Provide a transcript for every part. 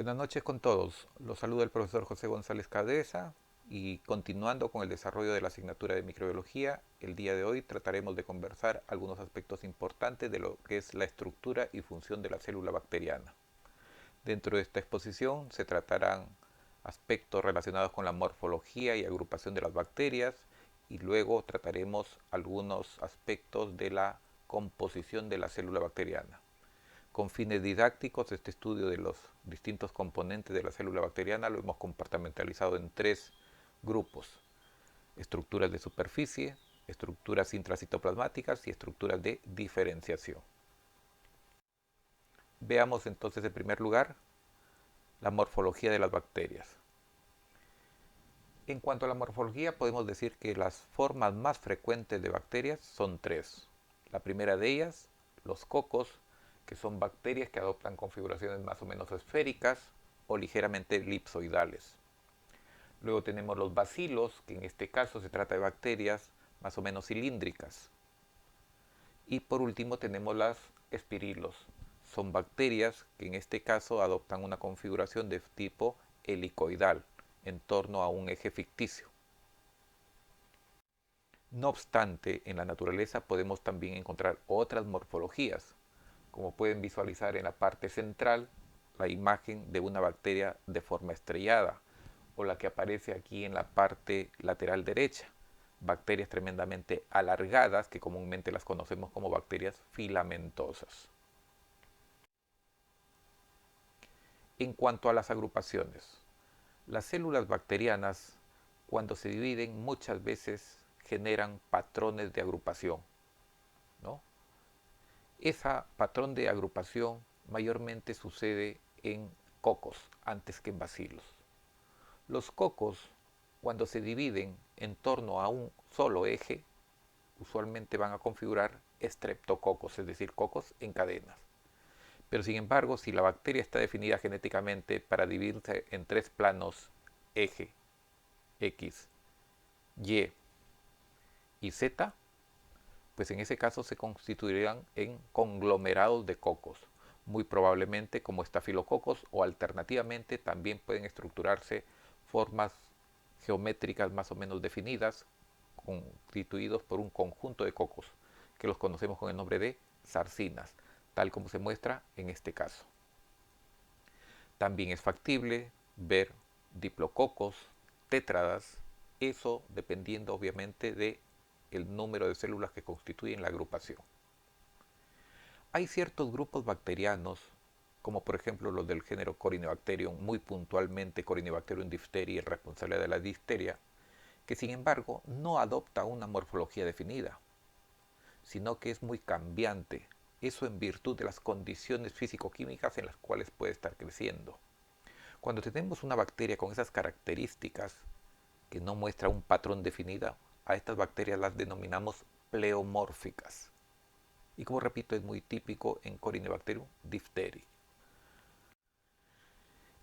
Buenas noches con todos. Los saluda el profesor José González Cadeza y continuando con el desarrollo de la asignatura de microbiología, el día de hoy trataremos de conversar algunos aspectos importantes de lo que es la estructura y función de la célula bacteriana. Dentro de esta exposición se tratarán aspectos relacionados con la morfología y agrupación de las bacterias y luego trataremos algunos aspectos de la composición de la célula bacteriana. Con fines didácticos, este estudio de los distintos componentes de la célula bacteriana lo hemos compartimentalizado en tres grupos: estructuras de superficie, estructuras intracitoplasmáticas y estructuras de diferenciación. Veamos entonces en primer lugar la morfología de las bacterias. En cuanto a la morfología, podemos decir que las formas más frecuentes de bacterias son tres. La primera de ellas, los cocos, que son bacterias que adoptan configuraciones más o menos esféricas o ligeramente elipsoidales. Luego tenemos los bacilos, que en este caso se trata de bacterias más o menos cilíndricas. Y por último tenemos las espirilos. Son bacterias que en este caso adoptan una configuración de tipo helicoidal en torno a un eje ficticio. No obstante, en la naturaleza podemos también encontrar otras morfologías, como pueden visualizar en la parte central la imagen de una bacteria de forma estrellada, o la que aparece aquí en la parte lateral derecha, bacterias tremendamente alargadas que comúnmente las conocemos como bacterias filamentosas. En cuanto a las agrupaciones, las células bacterianas, cuando se dividen, muchas veces generan patrones de agrupación, ¿no? Ese patrón de agrupación mayormente sucede en cocos antes que en bacilos. Los cocos, cuando se dividen en torno a un solo eje, usualmente van a configurar estreptococos, es decir, cocos en cadenas. Pero sin embargo, si la bacteria está definida genéticamente para dividirse en tres planos, eje, X, Y y Z, pues en ese caso se constituirán en conglomerados de cocos, muy probablemente como estafilococos, o alternativamente también pueden estructurarse formas geométricas más o menos definidas, constituidos por un conjunto de cocos, que los conocemos con el nombre de sarcinas, tal como se muestra en este caso. También es factible ver diplococos, tétradas, eso dependiendo obviamente de el número de células que constituyen la agrupación. Hay ciertos grupos bacterianos, como por ejemplo los del género Corynebacterium, muy puntualmente Corynebacterium diphtheriae, el responsable de la difteria, que sin embargo no adopta una morfología definida, sino que es muy cambiante, eso en virtud de las condiciones físico-químicas en las cuales puede estar creciendo. Cuando tenemos una bacteria con esas características, que no muestra un patrón definido, a estas bacterias las denominamos pleomórficas. Y como repito, es muy típico en Corynebacterium diphtheriae.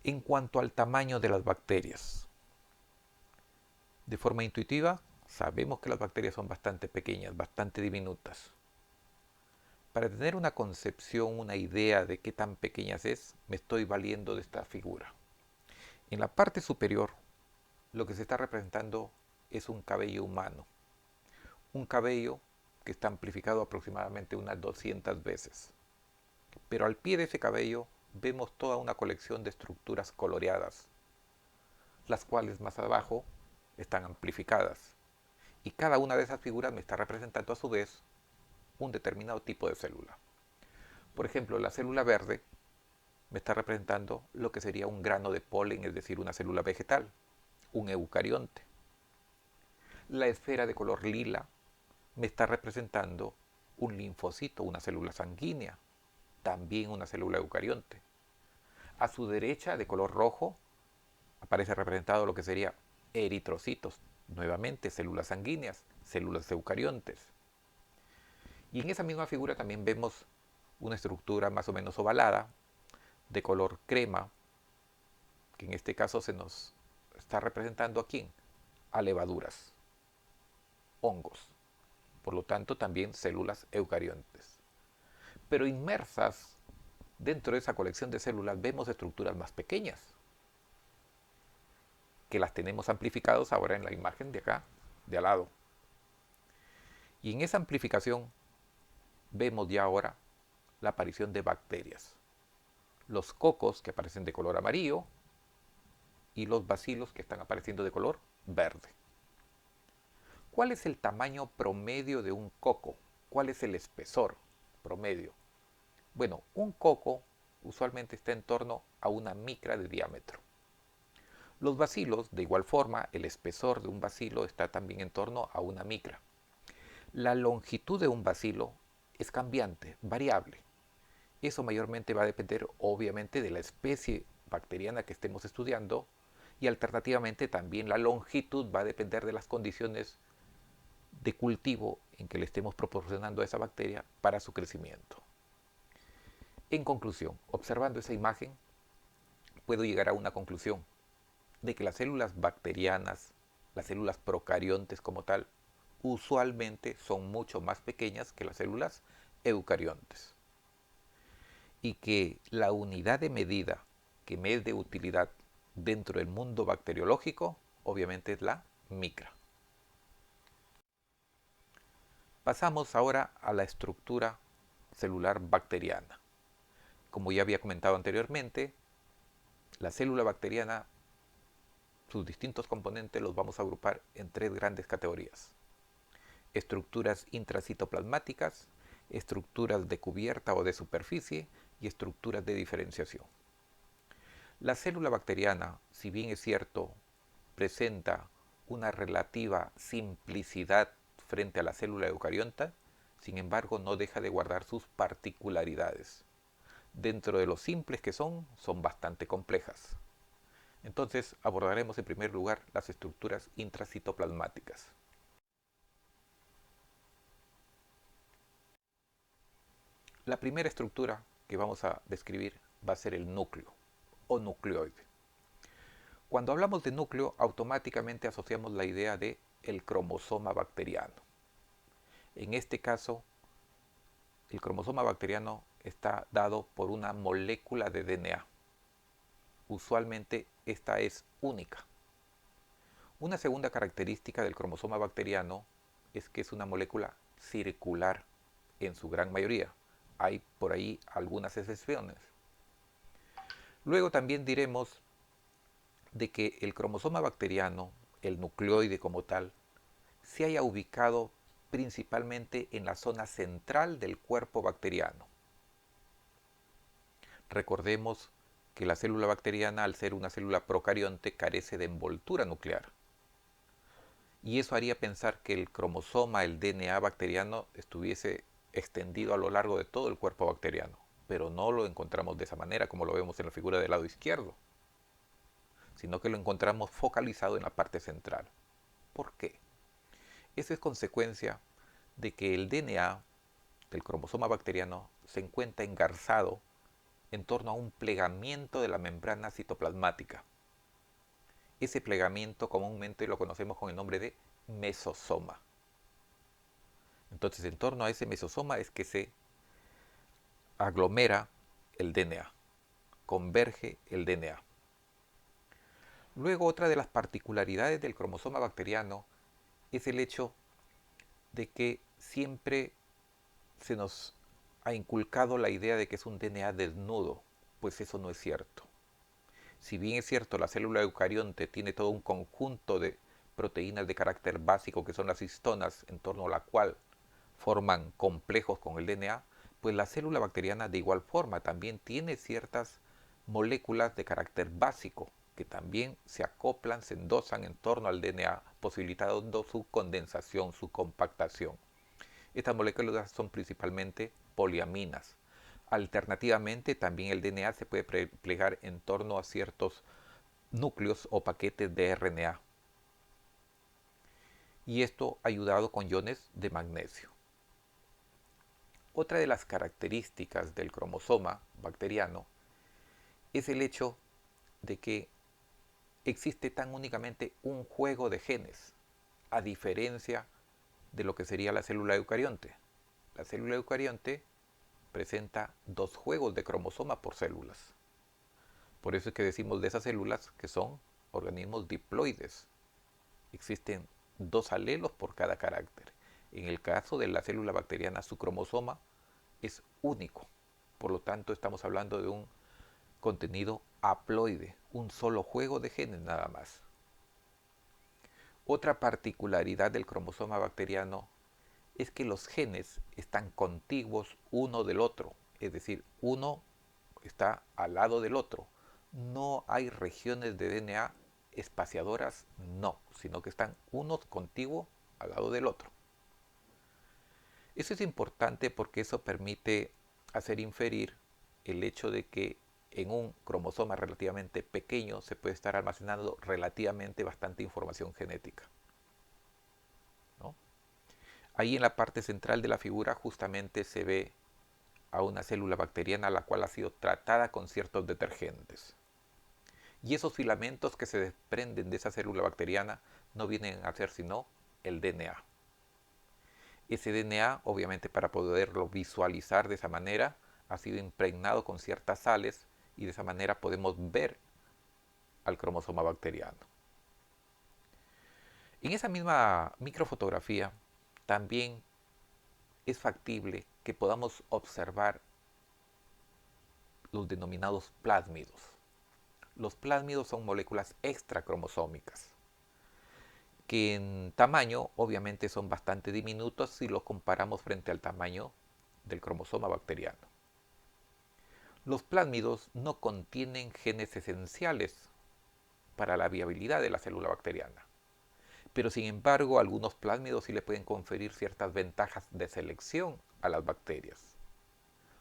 En cuanto al tamaño de las bacterias, de forma intuitiva, sabemos que las bacterias son bastante pequeñas, bastante diminutas. Para tener una concepción, una idea de qué tan pequeñas es, me estoy valiendo de esta figura. En la parte superior, lo que se está representando es un cabello humano. Un cabello que está amplificado aproximadamente unas 200 veces. Pero al pie de ese cabello vemos toda una colección de estructuras coloreadas, las cuales más abajo están amplificadas. Y cada una de esas figuras me está representando a su vez un determinado tipo de célula. Por ejemplo, la célula verde me está representando lo que sería un grano de polen, es decir, una célula vegetal, un eucarionte. La esfera de color lila me está representando un linfocito, una célula sanguínea, también una célula eucarionte. A su derecha, de color rojo, aparece representado lo que sería eritrocitos, nuevamente células sanguíneas, células eucariontes. Y en esa misma figura también vemos una estructura más o menos ovalada, de color crema, que en este caso se nos está representando aquí a levaduras, hongos, por lo tanto también células eucariontes. Pero inmersas dentro de esa colección de células vemos estructuras más pequeñas, que las tenemos amplificados ahora en la imagen de acá, de al lado. Y en esa amplificación vemos ya ahora la aparición de bacterias. Los cocos que aparecen de color amarillo y los bacilos que están apareciendo de color verde. ¿Cuál es el tamaño promedio de un coco? ¿Cuál es el espesor promedio? Bueno, un coco usualmente está en torno a una micra de diámetro. Los bacilos, de igual forma, el espesor de un bacilo está también en torno a una micra. La longitud de un bacilo es cambiante, variable. Eso mayormente va a depender, obviamente, de la especie bacteriana que estemos estudiando, y alternativamente también la longitud va a depender de las condiciones de cultivo en que le estemos proporcionando a esa bacteria para su crecimiento. En conclusión, observando esa imagen, puedo llegar a una conclusión de que las células bacterianas, las células procariontes como tal, usualmente son mucho más pequeñas que las células eucariontes. Y que la unidad de medida que me es de utilidad dentro del mundo bacteriológico, obviamente es la micra. Pasamos ahora a la estructura celular bacteriana. Como ya había comentado anteriormente, la célula bacteriana, sus distintos componentes los vamos a agrupar en tres grandes categorías: estructuras intracitoplasmáticas, estructuras de cubierta o de superficie y estructuras de diferenciación. La célula bacteriana, si bien es cierto, presenta una relativa simplicidad frente a la célula eucariota, sin embargo no deja de guardar sus particularidades. Dentro de lo simples que son bastante complejas. Entonces abordaremos en primer lugar las estructuras intracitoplasmáticas. La primera estructura que vamos a describir va a ser el núcleo o nucleoide. Cuando hablamos de núcleo, automáticamente asociamos la idea de el cromosoma bacteriano. En este caso, el cromosoma bacteriano está dado por una molécula de DNA. Usualmente esta es única. Una segunda característica del cromosoma bacteriano es que es una molécula circular en su gran mayoría. Hay por ahí algunas excepciones. Luego también diremos de que el cromosoma bacteriano, el nucleoide como tal, se haya ubicado principalmente en la zona central del cuerpo bacteriano. Recordemos que la célula bacteriana, al ser una célula procarionte, carece de envoltura nuclear. Y eso haría pensar que el cromosoma, el DNA bacteriano, estuviese extendido a lo largo de todo el cuerpo bacteriano. Pero no lo encontramos de esa manera, como lo vemos en la figura del lado izquierdo, sino que lo encontramos focalizado en la parte central. ¿Por qué? Eso es consecuencia de que el DNA del cromosoma bacteriano se encuentra engarzado en torno a un plegamiento de la membrana citoplasmática. Ese plegamiento comúnmente lo conocemos con el nombre de mesosoma. Entonces, en torno a ese mesosoma es que se aglomera el DNA, converge el DNA. Luego, otra de las particularidades del cromosoma bacteriano es el hecho de que siempre se nos ha inculcado la idea de que es un DNA desnudo, pues eso no es cierto. Si bien es cierto, la célula eucarionte tiene todo un conjunto de proteínas de carácter básico que son las histonas, en torno a la cual forman complejos con el DNA, pues la célula bacteriana de igual forma también tiene ciertas moléculas de carácter básico que también se acoplan, se endosan en torno al DNA, posibilitando su condensación, su compactación. Estas moléculas son principalmente poliaminas. Alternativamente, también el DNA se puede plegar en torno a ciertos núcleos o paquetes de RNA. Y esto ayudado con iones de magnesio. Otra de las características del cromosoma bacteriano es el hecho de que existe tan únicamente un juego de genes, a diferencia de lo que sería la célula eucarionte. La célula eucarionte presenta 2 juegos de cromosoma por células. Por eso es que decimos de esas células que son organismos diploides. Existen 2 alelos por cada carácter. En el caso de la célula bacteriana, su cromosoma es único. Por lo tanto, estamos hablando de un contenido haploide, un solo juego de genes nada más. Otra particularidad del cromosoma bacteriano es que los genes están contiguos uno del otro, es decir, uno está al lado del otro. No hay regiones de DNA espaciadoras, no, sino que están unos contiguos al lado del otro. Eso es importante porque eso permite hacer inferir el hecho de que en un cromosoma relativamente pequeño se puede estar almacenando relativamente bastante información genética, ¿no? Ahí en la parte central de la figura justamente se ve a una célula bacteriana la cual ha sido tratada con ciertos detergentes. Y esos filamentos que se desprenden de esa célula bacteriana no vienen a ser sino el DNA. Ese DNA, obviamente para poderlo visualizar de esa manera, ha sido impregnado con ciertas sales y de esa manera podemos ver al cromosoma bacteriano. En esa misma microfotografía también es factible que podamos observar los denominados plásmidos. Los plásmidos son moléculas extracromosómicas que en tamaño obviamente son bastante diminutos si los comparamos frente al tamaño del cromosoma bacteriano. Los plásmidos no contienen genes esenciales para la viabilidad de la célula bacteriana, pero sin embargo algunos plásmidos sí le pueden conferir ciertas ventajas de selección a las bacterias,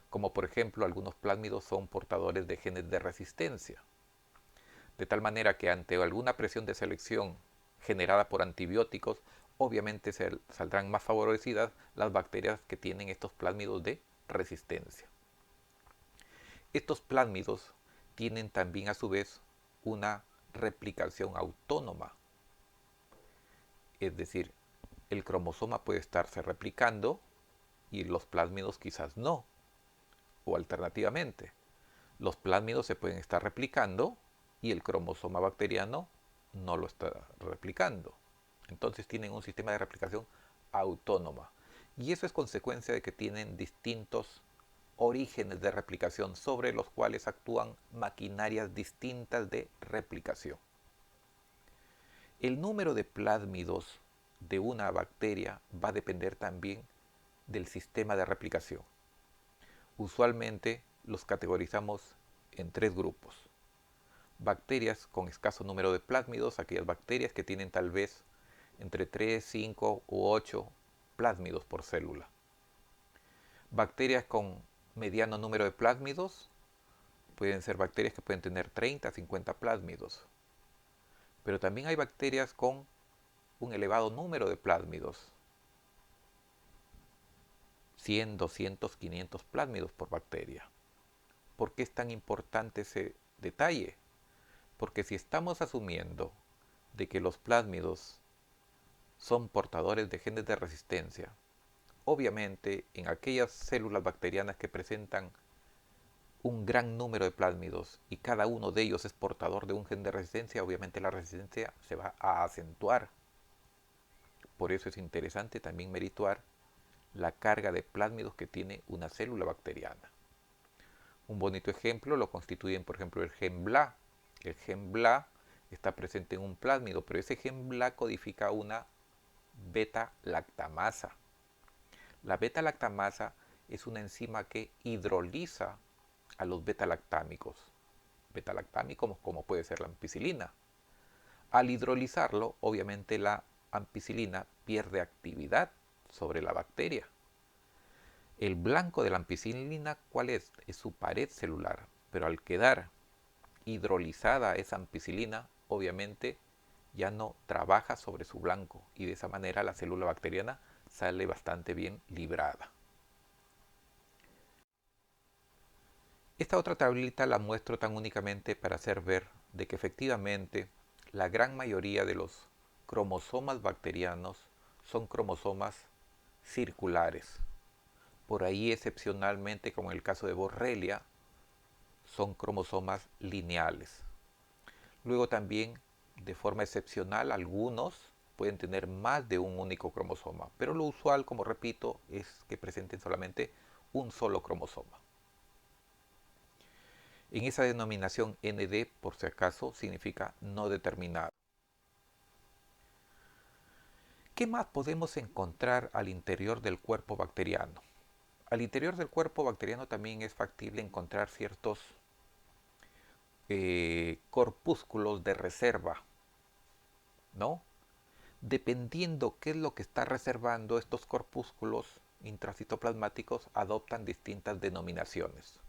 como por ejemplo algunos plásmidos son portadores de genes de resistencia, de tal manera que ante alguna presión de selección generada por antibióticos, obviamente saldrán más favorecidas las bacterias que tienen estos plásmidos de resistencia. Estos plásmidos tienen también a su vez una replicación autónoma, es decir, el cromosoma puede estarse replicando y los plásmidos quizás no, o alternativamente, los plásmidos se pueden estar replicando y el cromosoma bacteriano no lo está replicando. Entonces tienen un sistema de replicación autónoma. Y eso es consecuencia de que tienen distintos orígenes de replicación sobre los cuales actúan maquinarias distintas de replicación. El número de plásmidos de una bacteria va a depender también del sistema de replicación. Usualmente los categorizamos en 3 grupos. Bacterias con escaso número de plásmidos, aquellas bacterias que tienen tal vez entre 3, 5 u 8 plásmidos por célula. Bacterias con mediano número de plásmidos pueden ser bacterias que pueden tener 30, 50 plásmidos. Pero también hay bacterias con un elevado número de plásmidos. 100, 200, 500 plásmidos por bacteria. ¿Por qué es tan importante ese detalle? Porque si estamos asumiendo de que los plásmidos son portadores de genes de resistencia, obviamente en aquellas células bacterianas que presentan un gran número de plásmidos y cada uno de ellos es portador de un gen de resistencia, obviamente la resistencia se va a acentuar. Por eso es interesante también merituar la carga de plásmidos que tiene una célula bacteriana. Un bonito ejemplo lo constituyen, por ejemplo, el gen BLA. El gen BLA está presente en un plásmido, pero ese gen BLA codifica una beta-lactamasa. La beta-lactamasa es una enzima que hidroliza a los beta-lactámicos. Beta-lactámicos como puede ser la ampicilina. Al hidrolizarlo, obviamente la ampicilina pierde actividad sobre la bacteria. El blanco de la ampicilina, ¿cuál es? Es su pared celular, pero al quedar hidrolizada esa ampicilina, obviamente ya no trabaja sobre su blanco y de esa manera la célula bacteriana sale bastante bien librada. Esta otra tablita la muestro tan únicamente para hacer ver de que efectivamente la gran mayoría de los cromosomas bacterianos son cromosomas circulares. Por ahí excepcionalmente, como en el caso de Borrelia, son cromosomas lineales. Luego también, de forma excepcional, algunos pueden tener más de un único cromosoma, pero lo usual, como repito, es que presenten solamente un solo cromosoma. En esa denominación ND, por si acaso, significa no determinado. ¿Qué más podemos encontrar al interior del cuerpo bacteriano? Al interior del cuerpo bacteriano también es factible encontrar ciertos corpúsculos de reserva, ¿no? Dependiendo qué es lo que está reservando, estos corpúsculos intracitoplasmáticos adoptan distintas denominaciones.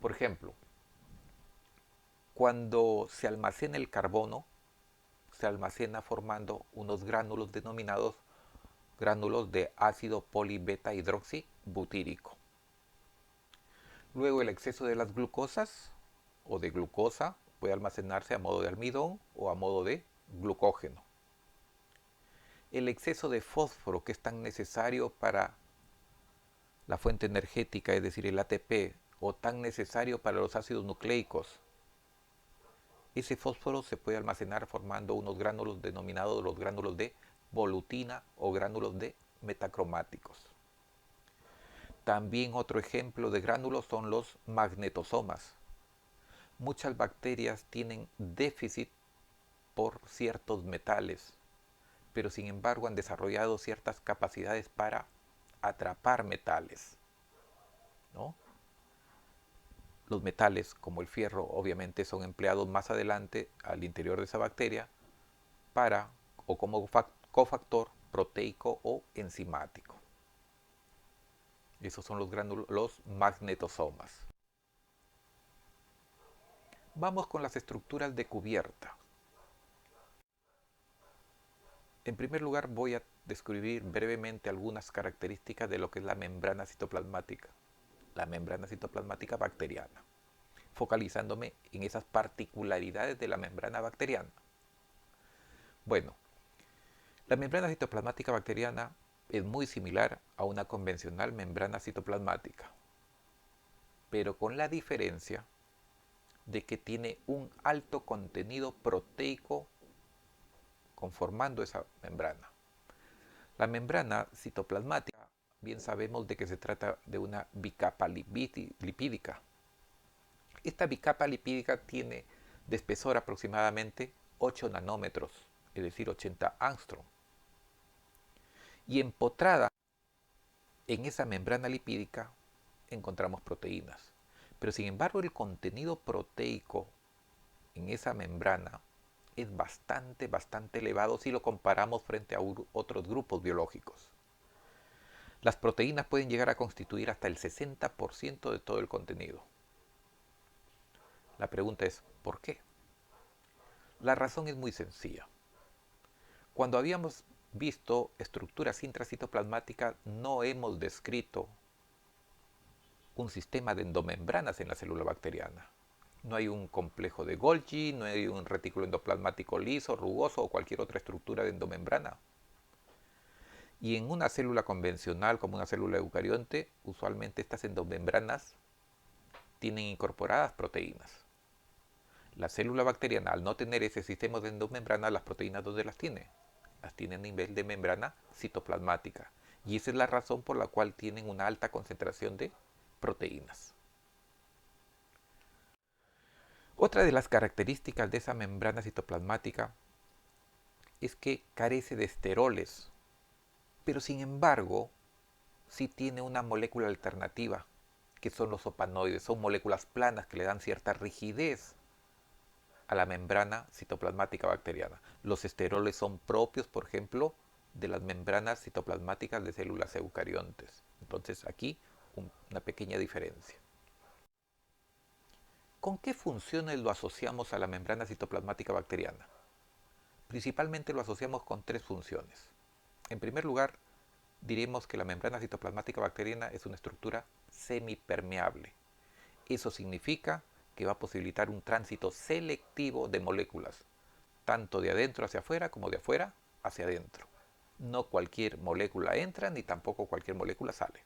Por ejemplo, cuando se almacena el carbono, se almacena formando unos gránulos denominados gránulos de ácido polibeta hidroxibutírico. Luego el exceso de las glucosas o de glucosa puede almacenarse a modo de almidón o a modo de glucógeno. El exceso de fósforo, que es tan necesario para la fuente energética, es decir, el ATP, o tan necesario para los ácidos nucleicos, ese fósforo se puede almacenar formando unos gránulos denominados los gránulos de volutina o gránulos de metacromáticos. También otro ejemplo de gránulos son los magnetosomas. Muchas bacterias tienen déficit por ciertos metales, pero sin embargo han desarrollado ciertas capacidades para atrapar metales, ¿no? Los metales, como el fierro, obviamente son empleados más adelante al interior de esa bacteria para o como cofactor proteico o enzimático. Esos son los magnetosomas. Vamos con las estructuras de cubierta. En primer lugar voy a describir brevemente algunas características de lo que es la membrana citoplasmática bacteriana, focalizándome en esas particularidades de la membrana bacteriana. Bueno, la membrana citoplasmática bacteriana es muy similar a una convencional membrana citoplasmática, pero con la diferencia de que tiene un alto contenido proteico conformando esa membrana. La membrana citoplasmática, bien sabemos de que se trata de una bicapa lipídica. Esta bicapa lipídica tiene de espesor aproximadamente 8 nanómetros, es decir, 80 angstrom. Y empotrada en esa membrana lipídica encontramos proteínas. Pero sin embargo el contenido proteico en esa membrana es bastante elevado si lo comparamos frente a otros grupos biológicos. Las proteínas pueden llegar a constituir hasta el 60% de todo el contenido. La pregunta es, ¿por qué? La razón es muy sencilla. Cuando habíamos visto estructuras intracitoplasmáticas, no hemos descrito un sistema de endomembranas en la célula bacteriana. No hay un complejo de Golgi, no hay un retículo endoplasmático liso, rugoso o cualquier otra estructura de endomembrana. Y en una célula convencional como una célula eucarionte, usualmente estas endomembranas tienen incorporadas proteínas. La célula bacteriana, al no tener ese sistema de endomembrana, las proteínas ¿dónde las tiene? Las tiene a nivel de membrana citoplasmática. Y esa es la razón por la cual tienen una alta concentración de proteínas. Otra de las características de esa membrana citoplasmática es que carece de esteroles, pero sin embargo sí tiene una molécula alternativa, que son los opanoides. Son moléculas planas que le dan cierta rigidez a la membrana citoplasmática bacteriana. Los esteroles son propios, por ejemplo, de las membranas citoplasmáticas de células eucariontes. Entonces aquí una pequeña diferencia. ¿Con qué funciones lo asociamos a la membrana citoplasmática bacteriana? Principalmente lo asociamos con tres funciones. En primer lugar, diremos que la membrana citoplasmática bacteriana es una estructura semipermeable. Eso significa que va a posibilitar un tránsito selectivo de moléculas, tanto de adentro hacia afuera como de afuera hacia adentro. No cualquier molécula entra ni tampoco cualquier molécula sale.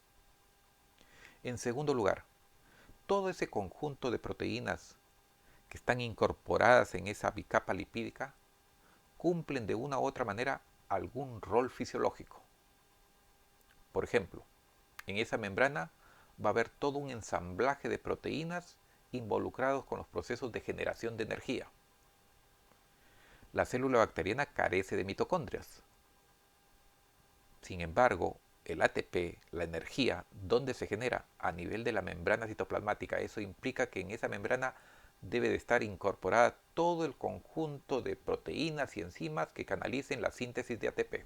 En segundo lugar, todo ese conjunto de proteínas que están incorporadas en esa bicapa lipídica cumplen de una u otra manera algún rol fisiológico. Por ejemplo, en esa membrana va a haber todo un ensamblaje de proteínas involucrados con los procesos de generación de energía. La célula bacteriana carece de mitocondrias. Sin embargo, el ATP, la energía, ¿dónde se genera? A nivel de la membrana citoplasmática. Eso implica que en esa membrana debe de estar incorporada todo el conjunto de proteínas y enzimas que canalicen la síntesis de ATP.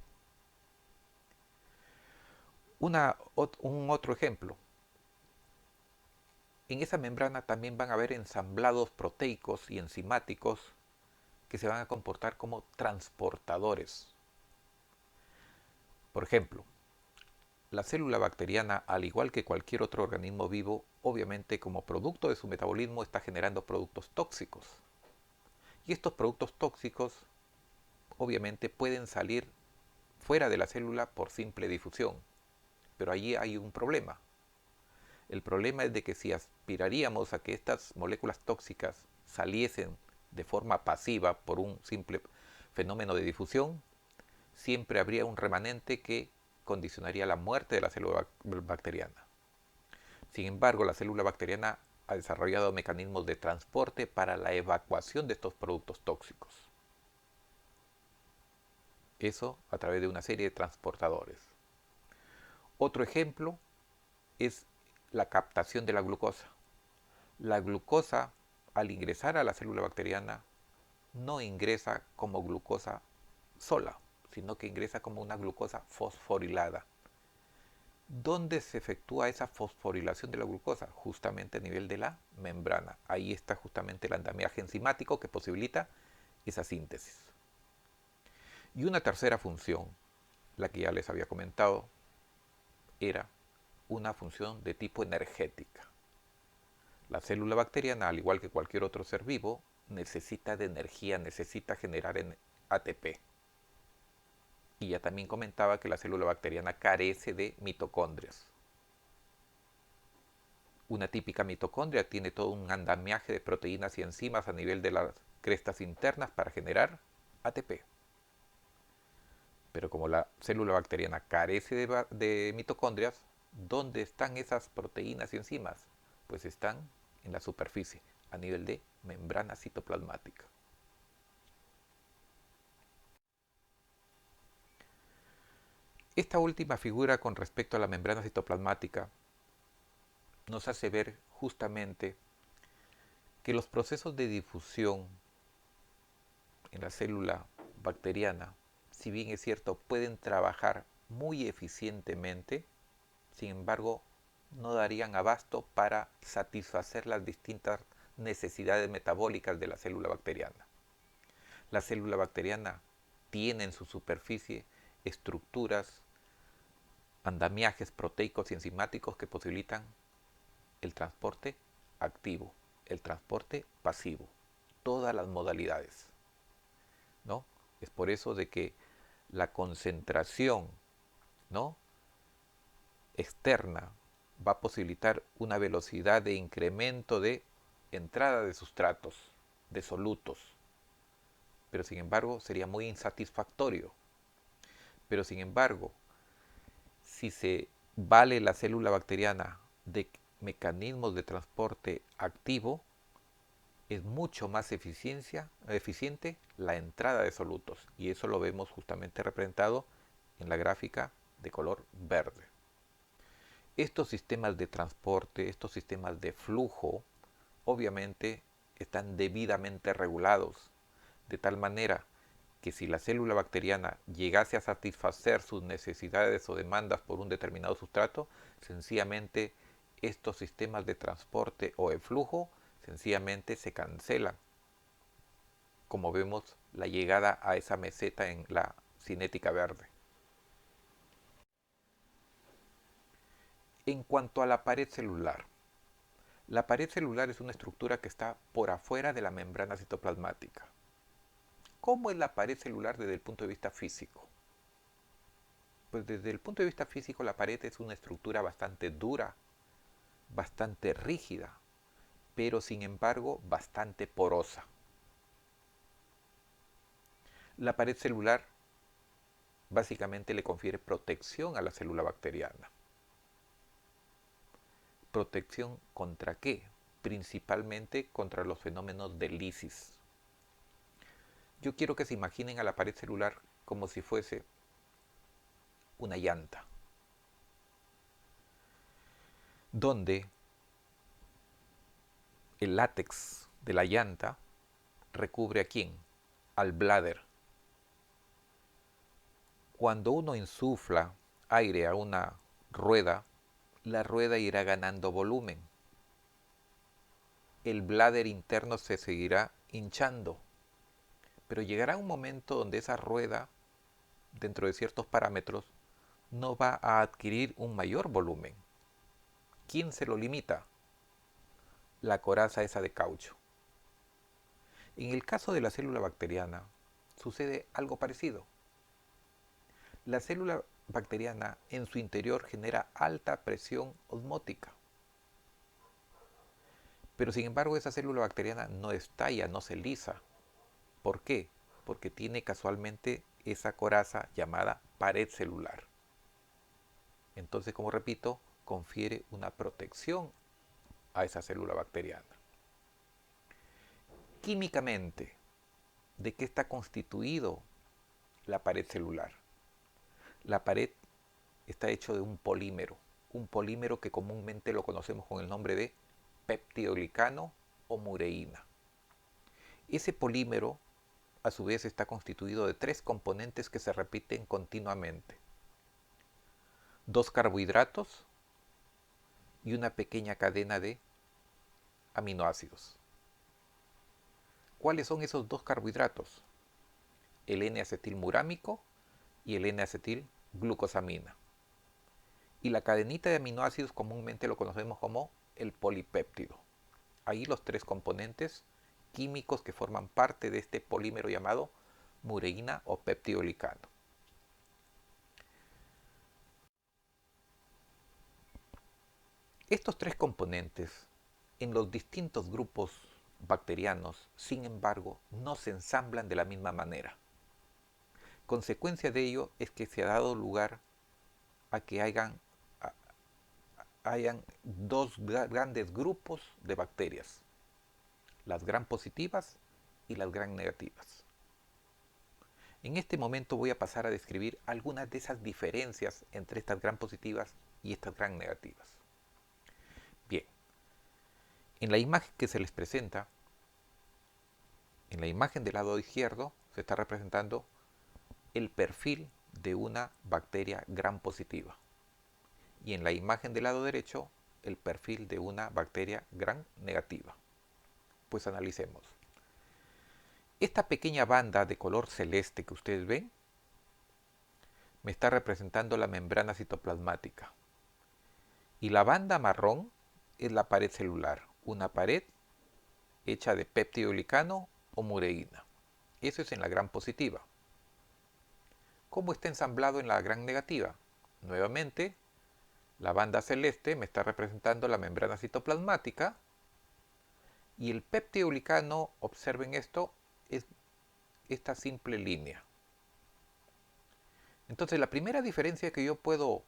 Un otro ejemplo. En esa membrana también van a haber ensamblados proteicos y enzimáticos que se van a comportar como transportadores. Por ejemplo, la célula bacteriana, al igual que cualquier otro organismo vivo, obviamente como producto de su metabolismo está generando productos tóxicos. Y estos productos tóxicos obviamente pueden salir fuera de la célula por simple difusión. Pero allí hay un problema. El problema es de que si aspiraríamos a que estas moléculas tóxicas saliesen de forma pasiva por un simple fenómeno de difusión, siempre habría un remanente que condicionaría la muerte de la célula bacteriana. Sin embargo, la célula bacteriana ha desarrollado mecanismos de transporte para la evacuación de estos productos tóxicos. Eso a través de una serie de transportadores. Otro ejemplo es la captación de la glucosa. La glucosa, al ingresar a la célula bacteriana, no ingresa como glucosa sola, sino que ingresa como una glucosa fosforilada. ¿Dónde se efectúa esa fosforilación de la glucosa? Justamente a nivel de la membrana. Ahí está justamente el andamiaje enzimático que posibilita esa síntesis. Y una tercera función, la que ya les había comentado, era una función de tipo energética. La célula bacteriana, al igual que cualquier otro ser vivo, necesita de energía, necesita generar ATP. Y ya también comentaba que la célula bacteriana carece de mitocondrias. Una típica mitocondria tiene todo un andamiaje de proteínas y enzimas a nivel de las crestas internas para generar ATP. Pero como la célula bacteriana carece de mitocondrias, ¿dónde están esas proteínas y enzimas? Pues están en la superficie, a nivel de membrana citoplasmática. Esta última figura con respecto a la membrana citoplasmática nos hace ver justamente que los procesos de difusión en la célula bacteriana, si bien es cierto, pueden trabajar muy eficientemente, sin embargo, no darían abasto para satisfacer las distintas necesidades metabólicas de la célula bacteriana. La célula bacteriana tiene en su superficie estructuras, andamiajes proteicos y enzimáticos que posibilitan el transporte activo, el transporte pasivo, todas las modalidades, ¿no? Es por eso de que la concentración, ¿no?, externa va a posibilitar una velocidad de incremento de entrada de sustratos, de solutos, pero sin embargo sería muy insatisfactorio. Pero sin embargo, si se vale la célula bacteriana de mecanismos de transporte activo, es mucho más eficiente la entrada de solutos. Y eso lo vemos justamente representado en la gráfica de color verde. Estos sistemas de transporte, estos sistemas de flujo, obviamente están debidamente regulados, de tal manera que si la célula bacteriana llegase a satisfacer sus necesidades o demandas por un determinado sustrato, sencillamente estos sistemas de transporte o de flujo sencillamente se cancelan, como vemos la llegada a esa meseta en la cinética verde. En cuanto a la pared celular es una estructura que está por afuera de la membrana citoplasmática. ¿Cómo es la pared celular desde el punto de vista físico? Pues desde el punto de vista físico la pared es una estructura bastante dura, bastante rígida, pero sin embargo bastante porosa. La pared celular básicamente le confiere protección a la célula bacteriana. ¿Protección contra qué? Principalmente contra los fenómenos de lisis. Yo quiero que se imaginen a la pared celular como si fuese una llanta, donde el látex de la llanta recubre a quién? Al bladder. Cuando uno insufla aire a una rueda, la rueda irá ganando volumen. El bladder interno se seguirá hinchando, pero llegará un momento donde esa rueda, dentro de ciertos parámetros, no va a adquirir un mayor volumen. ¿Quién se lo limita? La coraza esa de caucho. En el caso de la célula bacteriana, sucede algo parecido. La célula bacteriana en su interior genera alta presión osmótica. Pero sin embargo esa célula bacteriana no estalla, no se lisa. ¿Por qué? Porque tiene casualmente esa coraza llamada pared celular. Entonces, como repito, confiere una protección a esa célula bacteriana. Químicamente, ¿de qué está constituido la pared celular? La pared está hecho de un polímero que comúnmente lo conocemos con el nombre de peptidoglicano o mureína. Ese polímero a su vez está constituido de 3 componentes que se repiten continuamente: 2 carbohidratos y una pequeña cadena de aminoácidos. ¿Cuáles son esos 2 carbohidratos? El N-acetilmurámico y el N-acetilglucosamina. Y la cadenita de aminoácidos comúnmente lo conocemos como el polipéptido. Ahí los 3 componentes químicos que forman parte de este polímero llamado mureína o peptidoglicano. Estos 3 componentes en los distintos grupos bacterianos, sin embargo, no se ensamblan de la misma manera. Consecuencia de ello es que se ha dado lugar a que hayan 2 grandes grupos de bacterias: las gram positivas y las gram negativas. En este momento voy a pasar a describir algunas de esas diferencias entre estas gram positivas y estas gram negativas. Bien, en la imagen que se les presenta, en la imagen del lado izquierdo se está representando el perfil de una bacteria gram positiva, y en la imagen del lado derecho el perfil de una bacteria gram negativa. Pues analicemos. Esta pequeña banda de color celeste que ustedes ven me está representando la membrana citoplasmática, y la banda marrón es la pared celular, una pared hecha de peptidoglicano o mureína. Eso es en la gram positiva. ¿Cómo está ensamblado en la gram negativa? Nuevamente, la banda celeste me está representando la membrana citoplasmática, y el peptidoglicano, observen esto, es esta simple línea. Entonces, la primera diferencia que yo puedo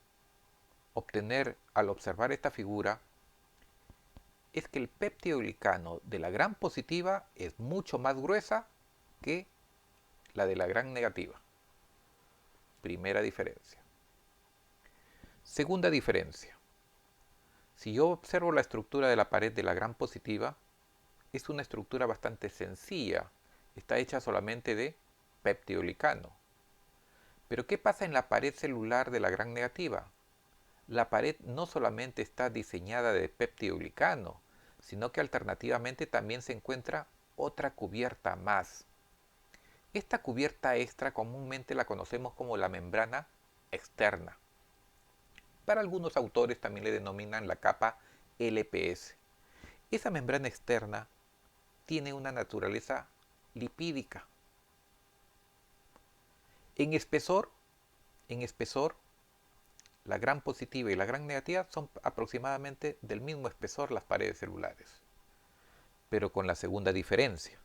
obtener al observar esta figura es que el peptidoglicano de la gram positiva es mucho más gruesa que la de la gram negativa. Primera diferencia. Segunda diferencia. Si yo observo la estructura de la pared de la gram positiva, es una estructura bastante sencilla. Está hecha solamente de peptidoglicano. Pero ¿qué pasa en la pared celular de la gram negativa? La pared no solamente está diseñada de peptidoglicano, sino que alternativamente también se encuentra otra cubierta más. Esta cubierta extra comúnmente la conocemos como la membrana externa. Para algunos autores también le denominan la capa LPS. Esa membrana externa tiene una naturaleza lipídica. En espesor, la gran positiva y la gran negativa son aproximadamente del mismo espesor las paredes celulares, pero con la segunda diferencia,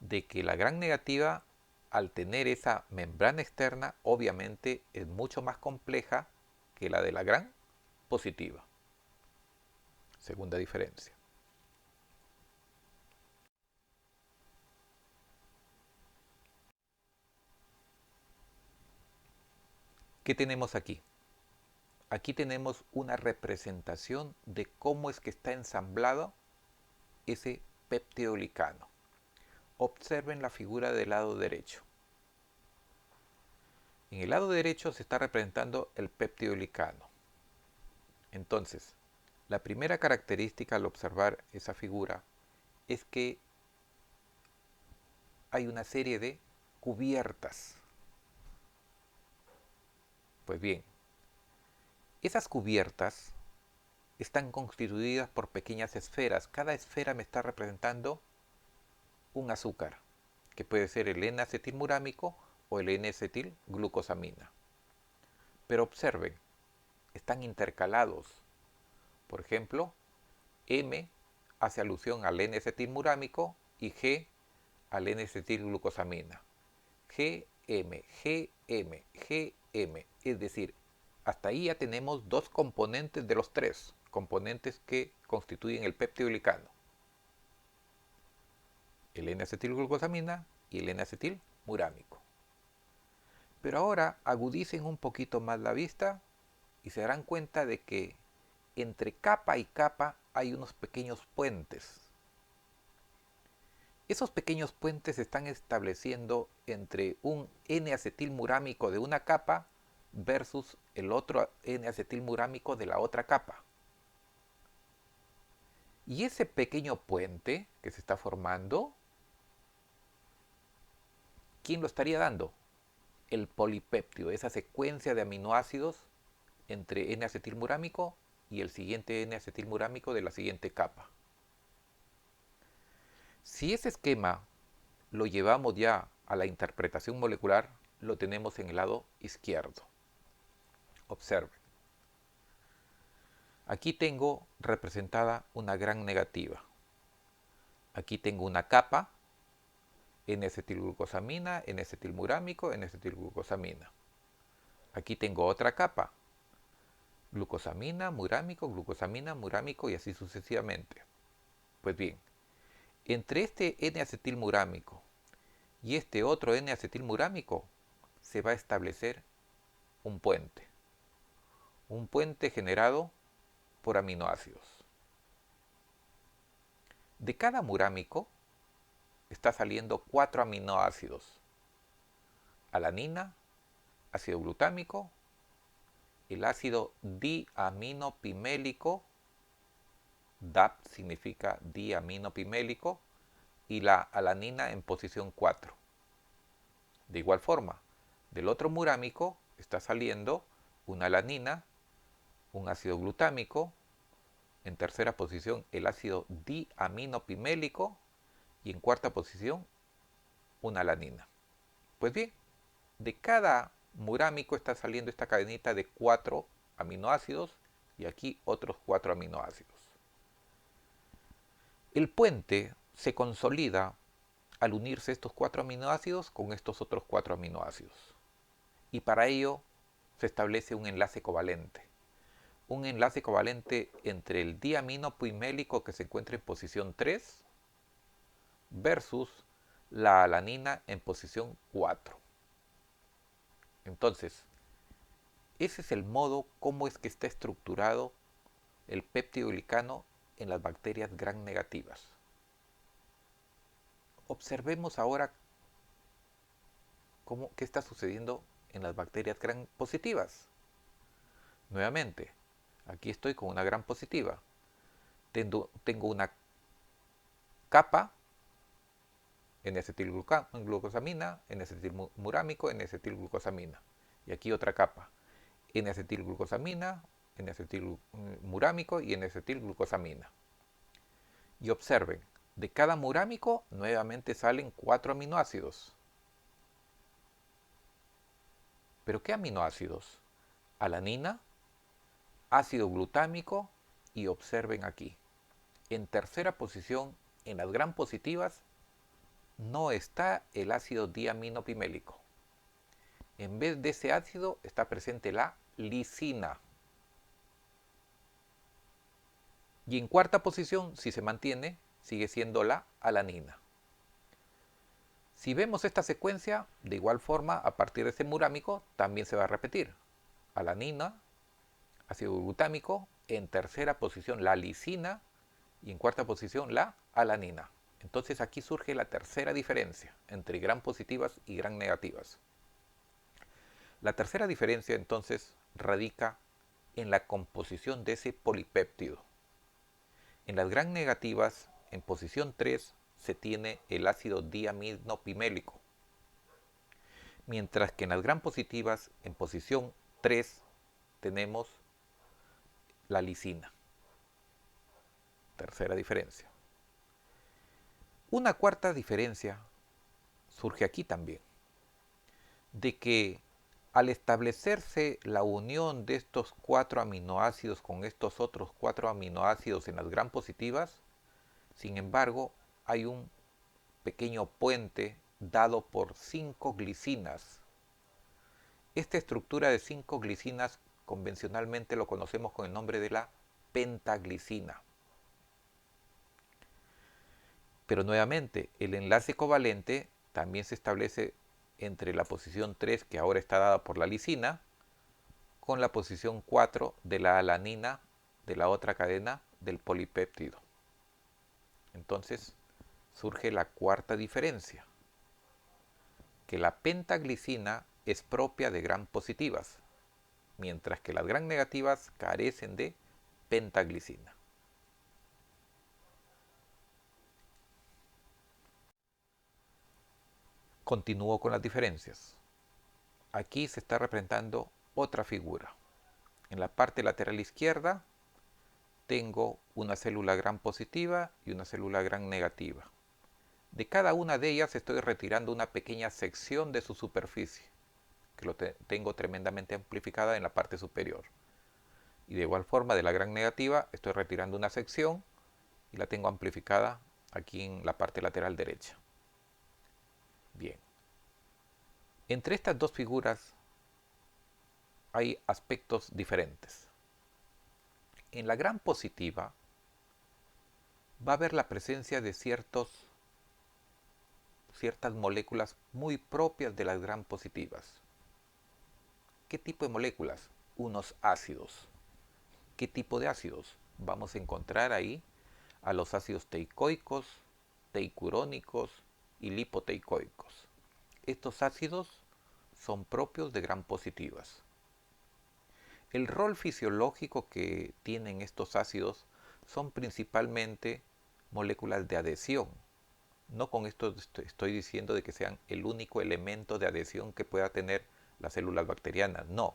de que la gran negativa, al tener esa membrana externa, obviamente es mucho más compleja que la de la gran positiva. Segunda diferencia. ¿Qué tenemos aquí? Aquí tenemos una representación de cómo es que está ensamblado ese peptidoglicano. Observen la figura del lado derecho. En el lado derecho se está representando el peptidoglicano. Entonces, la primera característica al observar esa figura es que hay una serie de cubiertas. Pues bien, esas cubiertas están constituidas por pequeñas esferas. Cada esfera me está representando un azúcar, que puede ser el N-acetilmurámico o el N-acetilglucosamina. Pero observen, están intercalados. Por ejemplo, M hace alusión al N-acetilmurámico y G al N-acetilglucosamina. GM, GM, GM. Es decir, hasta ahí ya tenemos dos componentes de los tres componentes que constituyen el peptidoglicano. El N-acetilglucosamina y el N-acetilmurámico. Pero ahora agudicen un poquito más la vista y se darán cuenta de que entre capa y capa hay unos pequeños puentes. Esos pequeños puentes se están estableciendo entre un N-acetilmurámico de una capa versus el otro N-acetilmurámico de la otra capa. Y ese pequeño puente que se está formando, ¿quién lo estaría dando? El polipéptido, esa secuencia de aminoácidos entre N-acetilmurámico y el siguiente N-acetilmurámico de la siguiente capa. Si ese esquema lo llevamos ya a la interpretación molecular, lo tenemos en el lado izquierdo. Observen. Aquí tengo representada una gran negativa. Aquí tengo una capa, N-acetilglucosamina, N-acetilmurámico, N-acetilglucosamina. Aquí tengo otra capa, glucosamina, murámico, glucosamina, murámico y así sucesivamente. Pues bien, entre este N-acetilmurámico y este otro N-acetilmurámico se va a establecer un puente generado por aminoácidos. De cada murámico está saliendo 4 aminoácidos: alanina, ácido glutámico, el ácido diaminopimélico, DAP significa diaminopimélico, y la alanina en posición 4. De igual forma, del otro murámico está saliendo una alanina, un ácido glutámico, en tercera posición el ácido diaminopimélico y en cuarta posición una alanina. Pues bien, de cada murámico está saliendo esta cadenita de 4 aminoácidos y aquí otros 4 aminoácidos. El puente se consolida al unirse estos 4 aminoácidos con estos otros 4 aminoácidos. Y para ello se establece un enlace covalente. Un enlace covalente entre el diaminopimélico que se encuentra en posición 3 versus la alanina en posición 4. Entonces, ese es el modo como es que está estructurado el peptidoglicano en las bacterias gram negativas. Observemos ahora qué está sucediendo en las bacterias gram positivas. Nuevamente, aquí estoy con una gram positiva. Tengo una capa N-acetilglucosamina, N-acetilmurámico, N-acetilglucosamina. Y aquí otra capa, N-acetilglucosamina, N-acetilmurámico y N-acetilglucosamina. Y observen, de cada murámico nuevamente salen 4 aminoácidos. ¿Pero qué aminoácidos? Alanina, ácido glutámico y observen aquí, en tercera posición, en las gram positivas, no está el ácido diaminopimélico. En vez de ese ácido está presente la lisina. Y en cuarta posición, si se mantiene, sigue siendo la alanina. Si vemos esta secuencia, de igual forma, a partir de este murámico, también se va a repetir. Alanina, ácido glutámico, en tercera posición la lisina y en cuarta posición la alanina. Entonces aquí surge la tercera diferencia entre gram positivas y gram negativas. La tercera diferencia entonces radica en la composición de ese polipéptido. En las gram negativas, en posición 3, se tiene el ácido diaminopimélico, mientras que en las gram positivas, en posición 3, tenemos la lisina. Tercera diferencia. Una cuarta diferencia surge aquí también, de que al establecerse la unión de estos 4 aminoácidos con estos otros 4 aminoácidos en las gram positivas, sin embargo, hay un pequeño puente dado por 5 glicinas. Esta estructura de 5 glicinas convencionalmente lo conocemos con el nombre de la pentaglicina. Pero nuevamente, el enlace covalente también se establece entre la posición 3, que ahora está dada por la lisina, con la posición 4 de la alanina de la otra cadena del polipéptido. Entonces surge la cuarta diferencia, que la pentaglicina es propia de gram positivas, mientras que las gram negativas carecen de pentaglicina. Continúo con las diferencias. Aquí se está representando otra figura. En la parte lateral izquierda tengo una célula gram positiva y una célula gram negativa. De cada una de ellas estoy retirando una pequeña sección de su superficie, que lo tengo tremendamente amplificada en la parte superior. Y de igual forma de la gram negativa estoy retirando una sección y la tengo amplificada aquí en la parte lateral derecha. Bien. Entre estas dos figuras hay aspectos diferentes. En la gram positiva va a haber la presencia de ciertas moléculas muy propias de las gram positivas. ¿Qué tipo de moléculas? Unos ácidos. ¿Qué tipo de ácidos? Vamos a encontrar ahí a los ácidos teicoicos, teicurónicos y lipoteicoicos. Estos ácidos son propios de gram positivas. El rol fisiológico que tienen estos ácidos son principalmente moléculas de adhesión. No con esto estoy diciendo de que sean el único elemento de adhesión que pueda tener las células bacterianas. No,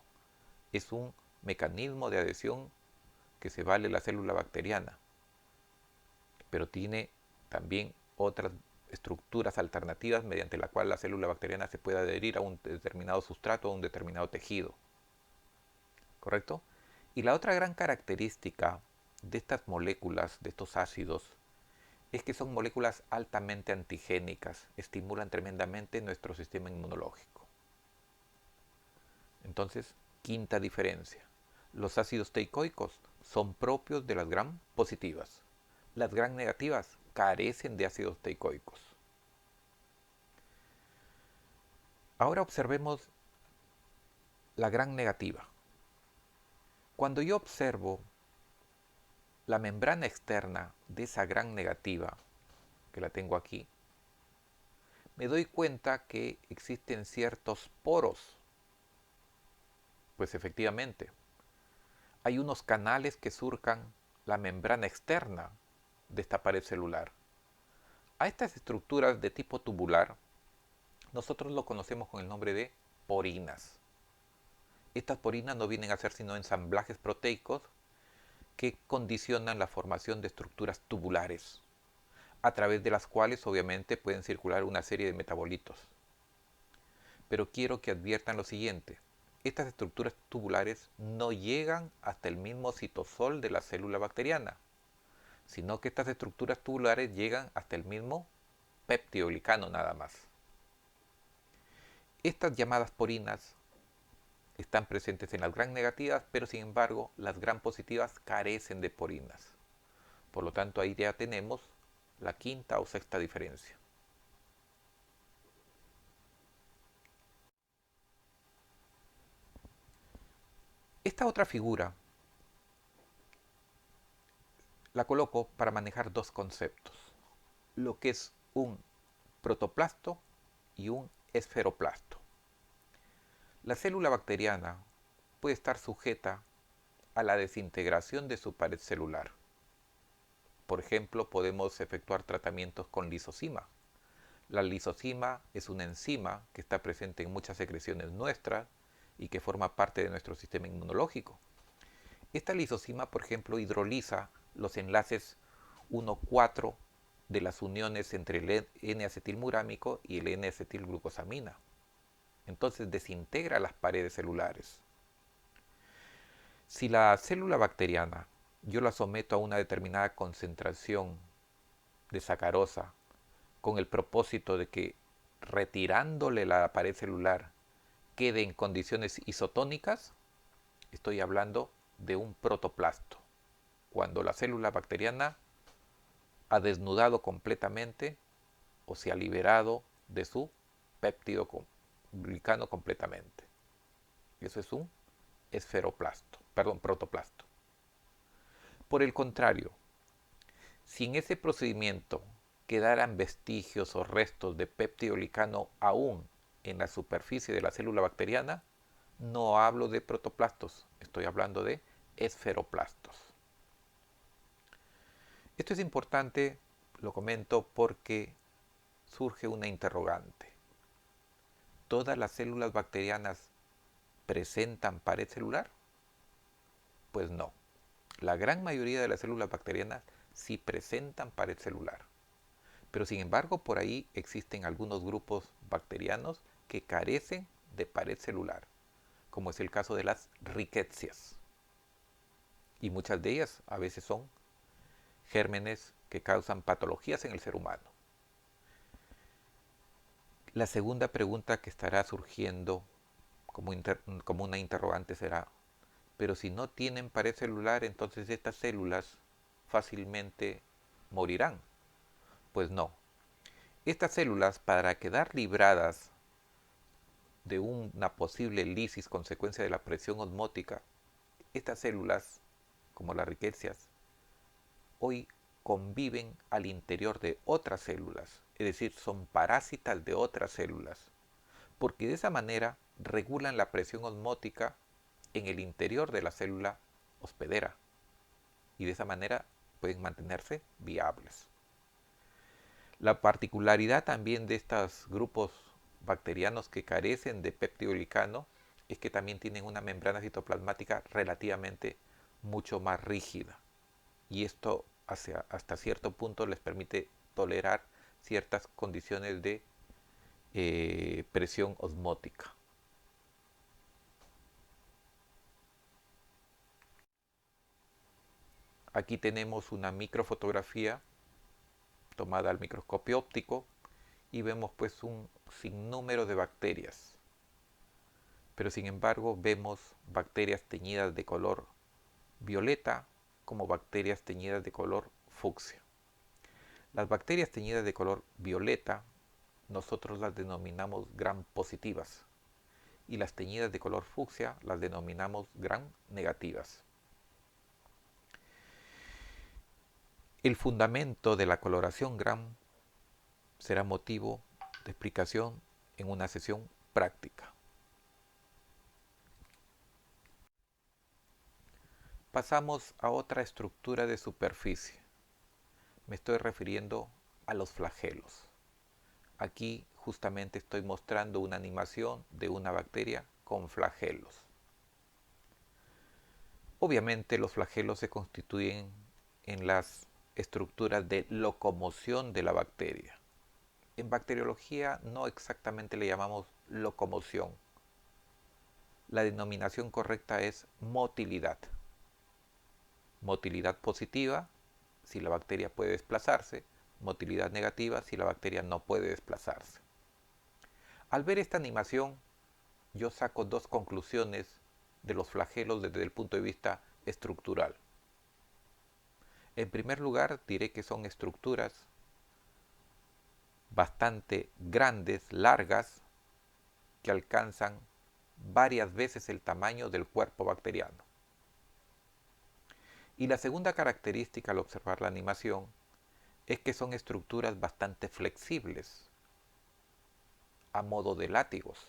es un mecanismo de adhesión que se vale la célula bacteriana, pero tiene también otras estructuras alternativas mediante la cual la célula bacteriana se puede adherir a un determinado sustrato o a un determinado tejido. ¿Correcto? Y la otra gran característica de estas moléculas, de estos ácidos, es que son moléculas altamente antigénicas, estimulan tremendamente nuestro sistema inmunológico. Entonces, quinta diferencia. Los ácidos teicoicos son propios de las gram positivas. Las gram negativas carecen de ácidos teicoicos. Ahora observemos la gram negativa. Cuando yo observo la membrana externa de esa gram negativa, que la tengo aquí, me doy cuenta que existen ciertos poros. Pues efectivamente, hay unos canales que surcan la membrana externa de esta pared celular. A estas estructuras de tipo tubular, nosotros lo conocemos con el nombre de porinas. Estas porinas no vienen a ser sino ensamblajes proteicos que condicionan la formación de estructuras tubulares, a través de las cuales obviamente pueden circular una serie de metabolitos. Pero quiero que adviertan lo siguiente: estas estructuras tubulares no llegan hasta el mismo citosol de la célula bacteriana, sino que estas estructuras tubulares llegan hasta el mismo peptidoglicano nada más. Estas llamadas porinas están presentes en las gram negativas, pero sin embargo las gram positivas carecen de porinas. Por lo tanto, ahí ya tenemos la quinta o sexta diferencia. Esta otra figura la coloco para manejar dos conceptos, lo que es un protoplasto y un esferoplasto. La célula bacteriana puede estar sujeta a la desintegración de su pared celular. Por ejemplo, podemos efectuar tratamientos con lisozima. La lisozima es una enzima que está presente en muchas secreciones nuestras y que forma parte de nuestro sistema inmunológico. Esta lisozima, por ejemplo, hidroliza los enlaces 1,4 de las uniones entre el N-acetilmurámico y el N-acetilglucosamina. Entonces desintegra las paredes celulares. Si la célula bacteriana yo la someto a una determinada concentración de sacarosa con el propósito de que retirándole la pared celular quede en condiciones isotónicas, estoy hablando de un protoplasto, cuando la célula bacteriana ha desnudado completamente o se ha liberado de su péptido glicano completamente. Eso es un protoplasto. Por el contrario, si en ese procedimiento quedaran vestigios o restos de peptidoglicano aún en la superficie de la célula bacteriana, no hablo de protoplastos, estoy hablando de esferoplastos. Esto es importante, lo comento porque surge una interrogante. ¿Todas las células bacterianas presentan pared celular? Pues no. La gran mayoría de las células bacterianas sí presentan pared celular. Pero sin embargo, por ahí existen algunos grupos bacterianos que carecen de pared celular, como es el caso de las ricketsias. Y muchas de ellas a veces son gérmenes que causan patologías en el ser humano. La segunda pregunta que estará surgiendo como una interrogante será, pero si no tienen pared celular, entonces estas células fácilmente morirán. Pues no. Estas células, para quedar libradas de una posible lisis consecuencia de la presión osmótica, estas células, como las riquecias, hoy conviven al interior de otras células, es decir, son parásitas de otras células, porque de esa manera regulan la presión osmótica en el interior de la célula hospedera y de esa manera pueden mantenerse viables. La particularidad también de estos grupos bacterianos que carecen de peptidoglicano es que también tienen una membrana citoplasmática relativamente mucho más rígida y esto hasta cierto punto les permite tolerar ciertas condiciones de presión osmótica. Aquí tenemos una microfotografía tomada al microscopio óptico y vemos pues un sinnúmero de bacterias. Pero sin embargo vemos bacterias teñidas de color violeta como bacterias teñidas de color fucsia. Las bacterias teñidas de color violeta nosotros las denominamos gram positivas y las teñidas de color fucsia las denominamos gram negativas. El fundamento de la coloración gram será motivo de explicación en una sesión práctica. Pasamos a otra estructura de superficie. Me estoy refiriendo a los flagelos. Aquí justamente estoy mostrando una animación de una bacteria con flagelos. Obviamente los flagelos se constituyen en las estructuras de locomoción de la bacteria. En bacteriología no exactamente le llamamos locomoción, la denominación correcta es motilidad. Motilidad positiva si la bacteria puede desplazarse, motilidad negativa si la bacteria no puede desplazarse. Al ver esta animación, yo saco dos conclusiones de los flagelos desde el punto de vista estructural. En primer lugar, diré que son estructuras bastante grandes, largas, que alcanzan varias veces el tamaño del cuerpo bacteriano. Y la segunda característica al observar la animación es que son estructuras bastante flexibles, a modo de látigos.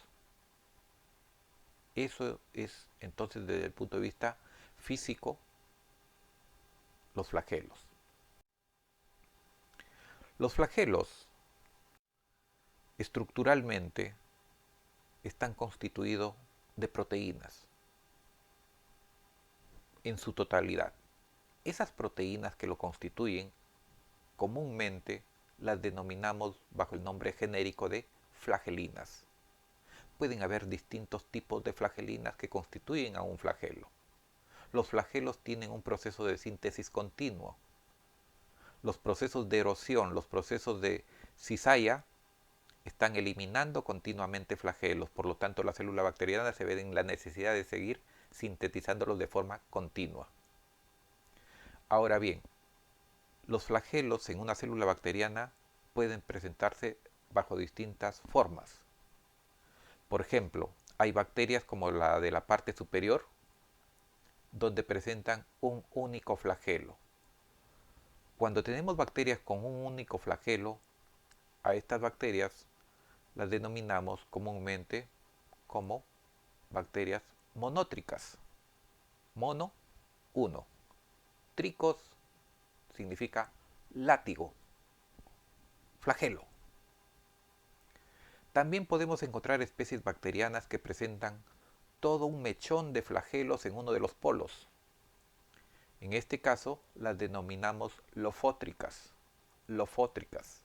Eso es entonces desde el punto de vista físico los flagelos. Los flagelos estructuralmente están constituidos de proteínas en su totalidad. Esas proteínas que lo constituyen comúnmente las denominamos bajo el nombre genérico de flagelinas. Pueden haber distintos tipos de flagelinas que constituyen a un flagelo. Los flagelos tienen un proceso de síntesis continuo. Los procesos de erosión, los procesos de cizalla, están eliminando continuamente flagelos. Por lo tanto, la célula bacteriana se ve en la necesidad de seguir sintetizándolos de forma continua. Ahora bien, los flagelos en una célula bacteriana pueden presentarse bajo distintas formas. Por ejemplo, hay bacterias como la de la parte superior, donde presentan un único flagelo. Cuando tenemos bacterias con un único flagelo, a estas bacterias las denominamos comúnmente como bacterias monótricas. Mono, uno. Tricos significa látigo, flagelo. También podemos encontrar especies bacterianas que presentan todo un mechón de flagelos en uno de los polos. En este caso las denominamos lofótricas. Lofótricas.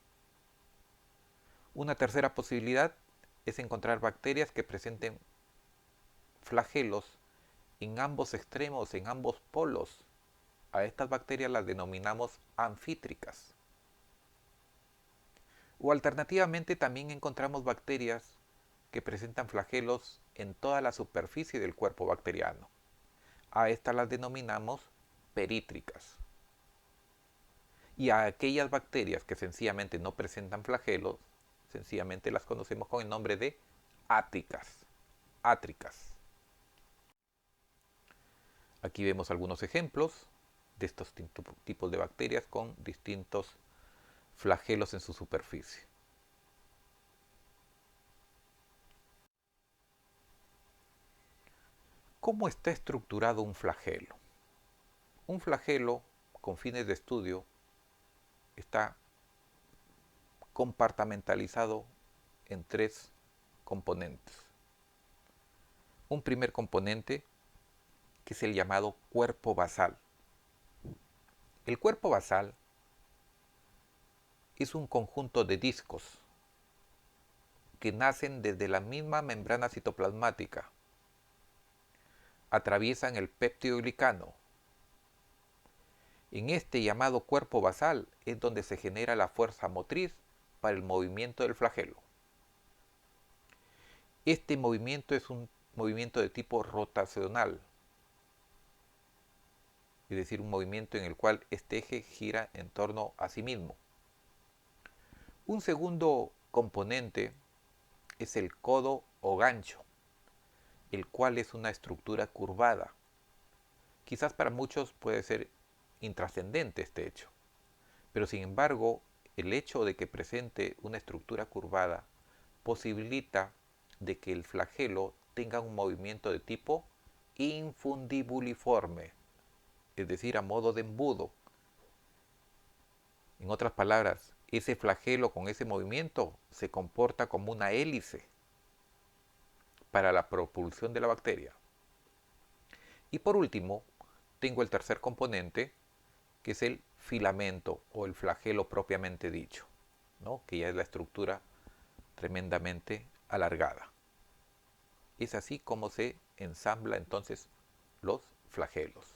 Una tercera posibilidad es encontrar bacterias que presenten flagelos en ambos extremos, en ambos polos. A estas bacterias las denominamos anfítricas. O alternativamente también encontramos bacterias que presentan flagelos en toda la superficie del cuerpo bacteriano. A estas las denominamos perítricas. Y a aquellas bacterias que sencillamente no presentan flagelos, sencillamente las conocemos con el nombre de átricas. Átricas. Aquí vemos algunos ejemplos de estos tipos de bacterias con distintos flagelos en su superficie. ¿Cómo está estructurado un flagelo? Un flagelo, con fines de estudio, está compartimentalizado en tres componentes. Un primer componente que es el llamado cuerpo basal. El cuerpo basal es un conjunto de discos que nacen desde la misma membrana citoplasmática, atraviesan el peptidoglicano. En este llamado cuerpo basal es donde se genera la fuerza motriz para el movimiento del flagelo. Este movimiento es un movimiento de tipo rotacional, es decir, un movimiento en el cual este eje gira en torno a sí mismo. Un segundo componente es el codo o gancho, el cual es una estructura curvada. Quizás para muchos puede ser intrascendente este hecho, pero sin embargo, el hecho de que presente una estructura curvada posibilita de que el flagelo tenga un movimiento de tipo infundibuliforme, es decir, a modo de embudo. En otras palabras, ese flagelo con ese movimiento se comporta como una hélice para la propulsión de la bacteria. Y por último, tengo el tercer componente, que es el filamento o el flagelo propiamente dicho, ¿no? Que ya es la estructura tremendamente alargada. Es así como se ensambla entonces los flagelos.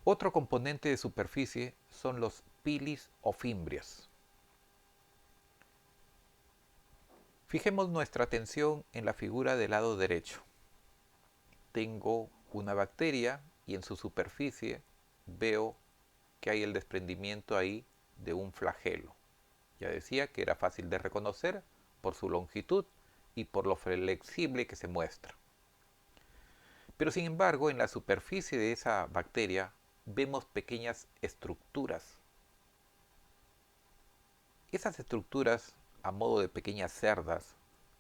Otro componente de superficie son los pilis o fimbrias. Fijemos nuestra atención en la figura del lado derecho. Tengo una bacteria y en su superficie veo que hay el desprendimiento ahí de un flagelo. Ya decía que era fácil de reconocer por su longitud y por lo flexible que se muestra. Pero sin embargo, en la superficie de esa bacteria vemos pequeñas estructuras. Esas estructuras, a modo de pequeñas cerdas,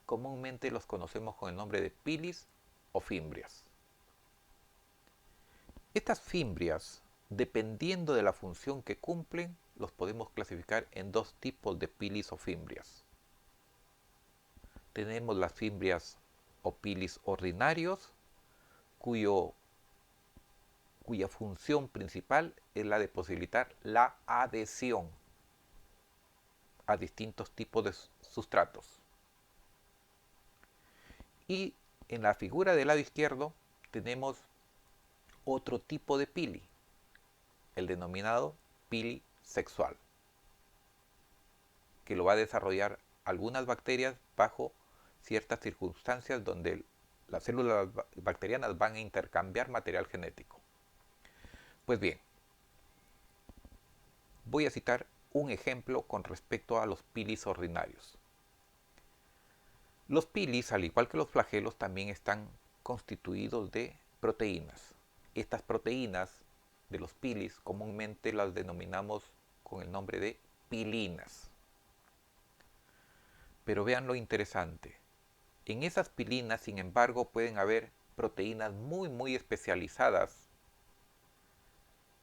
comúnmente los conocemos con el nombre de pilis o fimbrias. Estas fimbrias, dependiendo de la función que cumplen, los podemos clasificar en dos tipos de pilis o fimbrias. Tenemos las fimbrias o pilis ordinarios, cuya función principal es la de posibilitar la adhesión a distintos tipos de sustratos. Y en la figura del lado izquierdo tenemos otro tipo de pili, el denominado pili sexual, que lo va a desarrollar algunas bacterias bajo ciertas circunstancias donde las células bacterianas van a intercambiar material genético. Pues bien, voy a citar un ejemplo con respecto a los pilis ordinarios. Los pilis, al igual que los flagelos, también están constituidos de proteínas. Estas proteínas de los pilis comúnmente las denominamos con el nombre de pilinas. Pero vean lo interesante. En esas pilinas, sin embargo, pueden haber proteínas muy especializadas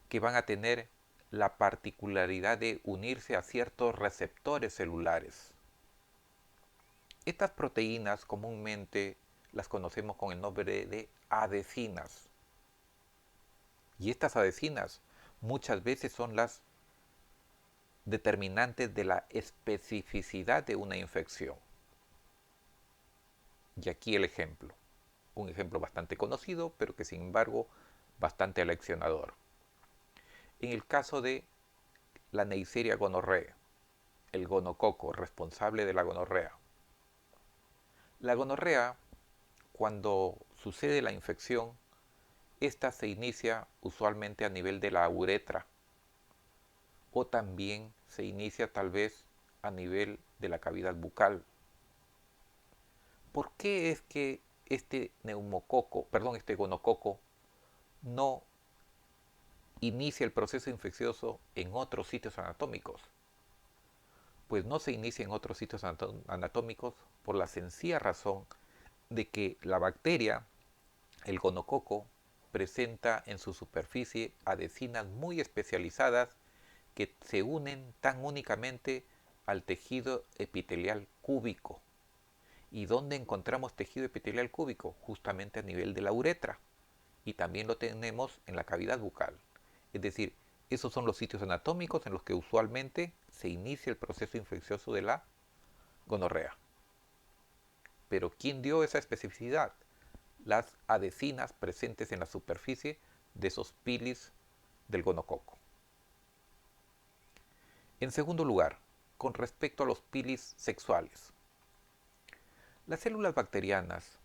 que van a tener la particularidad de unirse a ciertos receptores celulares. Estas proteínas comúnmente las conocemos con el nombre de adhesinas. Y estas adhesinas muchas veces son las determinantes de la especificidad de una infección. Y aquí el ejemplo. Un ejemplo bastante conocido, pero que sin embargo bastante aleccionador. En el caso de la Neisseria gonorrhoeae, el gonococo responsable de la gonorrea. La gonorrea, cuando sucede la infección, esta se inicia usualmente a nivel de la uretra o también se inicia tal vez a nivel de la cavidad bucal. ¿Por qué es que este gonococo no inicia el proceso infeccioso en otros sitios anatómicos? Pues no se inicia en otros sitios anatómicos por la sencilla razón de que la bacteria, el gonococo, presenta en su superficie adhesinas muy especializadas que se unen tan únicamente al tejido epitelial cúbico. ¿Y dónde encontramos tejido epitelial cúbico? Justamente a nivel de la uretra. Y también lo tenemos en la cavidad bucal. Es decir, esos son los sitios anatómicos en los que usualmente se inicia el proceso infeccioso de la gonorrea. Pero ¿quién dio esa especificidad? Las adhesinas presentes en la superficie de esos pilis del gonococo. En segundo lugar, con respecto a los pilis sexuales. Las células bacterianas,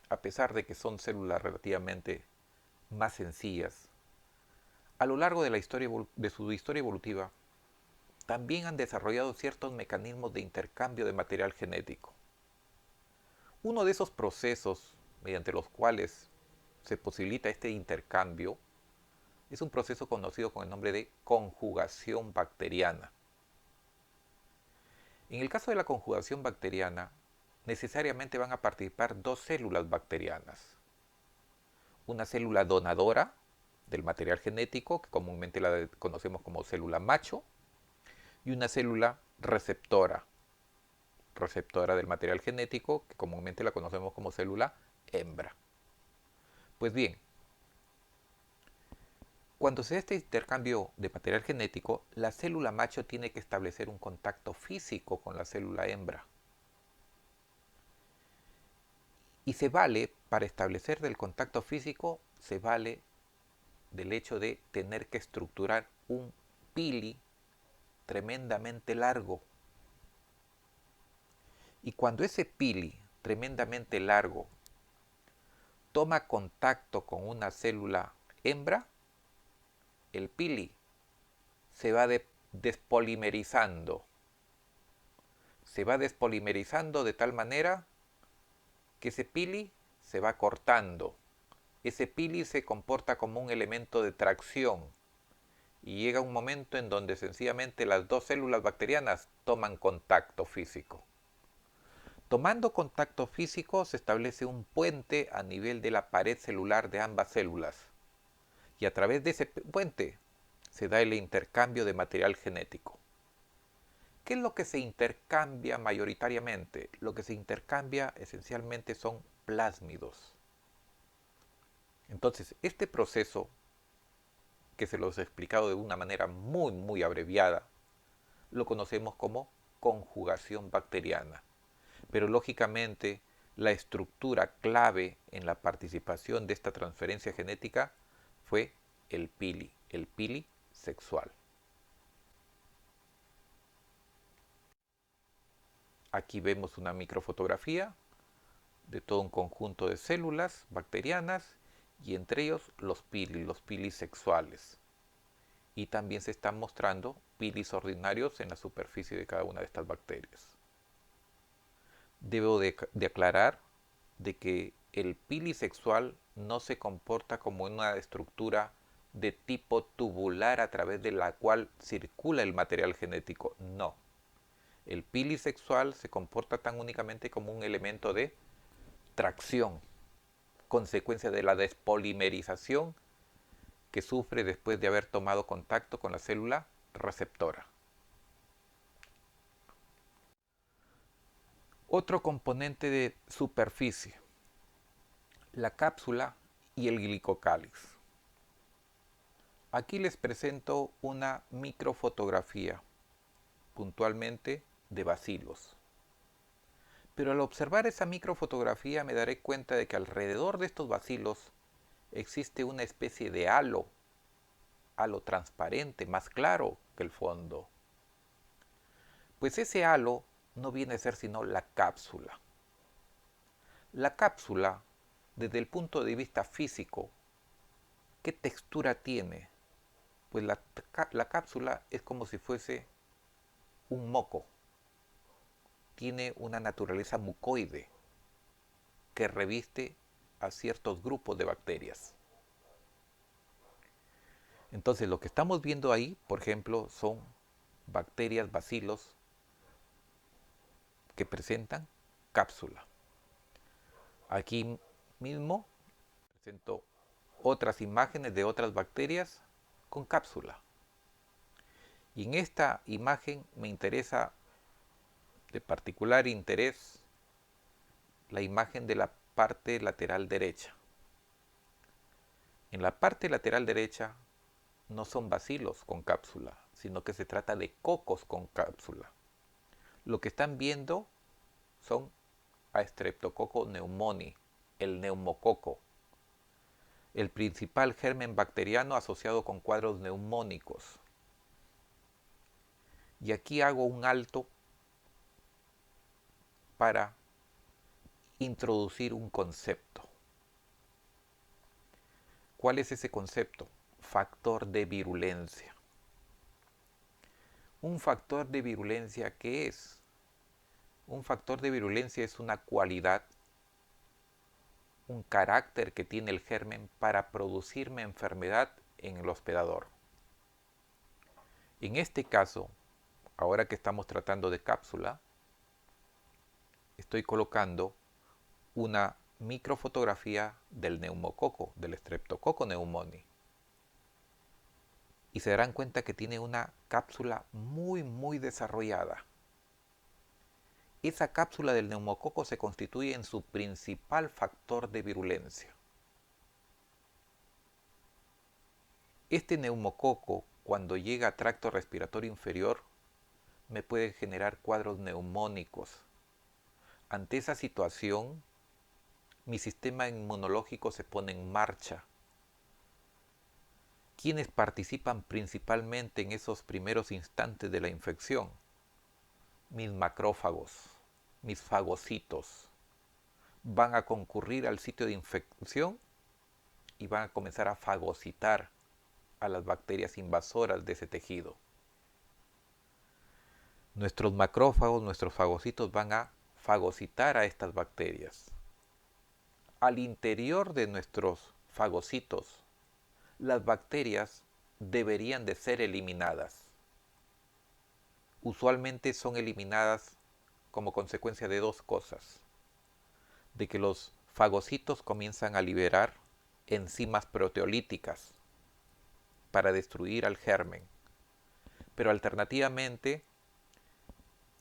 a pesar de que son células relativamente más sencillas, a lo largo de su historia evolutiva, también han desarrollado ciertos mecanismos de intercambio de material genético. Uno de esos procesos mediante los cuales se posibilita este intercambio es un proceso conocido con el nombre de conjugación bacteriana. En el caso de la conjugación bacteriana, necesariamente van a participar dos células bacterianas. Una célula donadora del material genético, que comúnmente la conocemos como célula macho, y una célula receptora del material genético, que comúnmente la conocemos como célula hembra. Pues bien, cuando se da este intercambio de material genético, la célula macho tiene que establecer un contacto físico con la célula hembra. Y se vale, para establecer del contacto físico, se vale del hecho de tener que estructurar un pili tremendamente largo. Y cuando ese pili tremendamente largo toma contacto con una célula hembra, el pili se va despolimerizando. Se va despolimerizando de tal manera que ese pili se va cortando. Ese pili se comporta como un elemento de tracción y llega un momento en donde sencillamente las dos células bacterianas toman contacto físico. Tomando contacto físico se establece un puente a nivel de la pared celular de ambas células y a través de ese puente se da el intercambio de material genético. ¿Qué es lo que se intercambia mayoritariamente? Lo que se intercambia esencialmente son plásmidos. Entonces, este proceso, que se los he explicado de una manera muy abreviada, lo conocemos como conjugación bacteriana. Pero lógicamente, la estructura clave en la participación de esta transferencia genética fue el pili sexual. Aquí vemos una microfotografía de todo un conjunto de células bacterianas y entre ellos los pilis sexuales. Y también se están mostrando pilis ordinarios en la superficie de cada una de estas bacterias. Debo de aclarar de que el pili sexual no se comporta como una estructura de tipo tubular a través de la cual circula el material genético. No. El pili sexual se comporta tan únicamente como un elemento de tracción, consecuencia de la despolimerización que sufre después de haber tomado contacto con la célula receptora. Otro componente de superficie, la cápsula y el glicocáliz. Aquí les presento una microfotografía, puntualmente de bacilos. Pero al observar esa microfotografía me daré cuenta de que alrededor de estos bacilos existe una especie de halo transparente, más claro que el fondo. Pues ese halo no viene a ser sino la cápsula. La cápsula, desde el punto de vista físico, ¿qué textura tiene? Pues la cápsula es como si fuese un moco. Tiene una naturaleza mucoide que reviste a ciertos grupos de bacterias. Entonces lo que estamos viendo ahí, por ejemplo, son bacterias, bacilos, que presentan cápsula. Aquí mismo presento otras imágenes de otras bacterias con cápsula. Y en esta imagen me interesa de particular interés la imagen de la parte lateral derecha. En la parte lateral derecha no son bacilos con cápsula, sino que se trata de cocos con cápsula. Lo que están viendo son a Streptococcus pneumoniae, el neumococo, el principal germen bacteriano asociado con cuadros neumónicos. Y aquí hago un alto para introducir un concepto. ¿Cuál es ese concepto? Factor de virulencia. ¿Un factor de virulencia qué es? Un factor de virulencia es una cualidad, un carácter que tiene el germen para producirme enfermedad en el hospedador. En este caso, ahora que estamos tratando de cápsula, estoy colocando una microfotografía del neumococo, del Streptococcus pneumoniae. Y se darán cuenta que tiene una cápsula muy desarrollada. Esa cápsula del neumococo se constituye en su principal factor de virulencia. Este neumococo, cuando llega a tracto respiratorio inferior, me puede generar cuadros neumónicos. Ante esa situación, mi sistema inmunológico se pone en marcha. ¿Quiénes participan principalmente en esos primeros instantes de la infección? Mis macrófagos, mis fagocitos. Van a concurrir al sitio de infección y van a comenzar a fagocitar a las bacterias invasoras de ese tejido. Nuestros macrófagos, nuestros fagocitos van a fagocitar a estas bacterias. Al interior de nuestros fagocitos, las bacterias deberían de ser eliminadas. Usualmente son eliminadas como consecuencia de dos cosas. De que los fagocitos comienzan a liberar enzimas proteolíticas para destruir al germen. Pero alternativamente,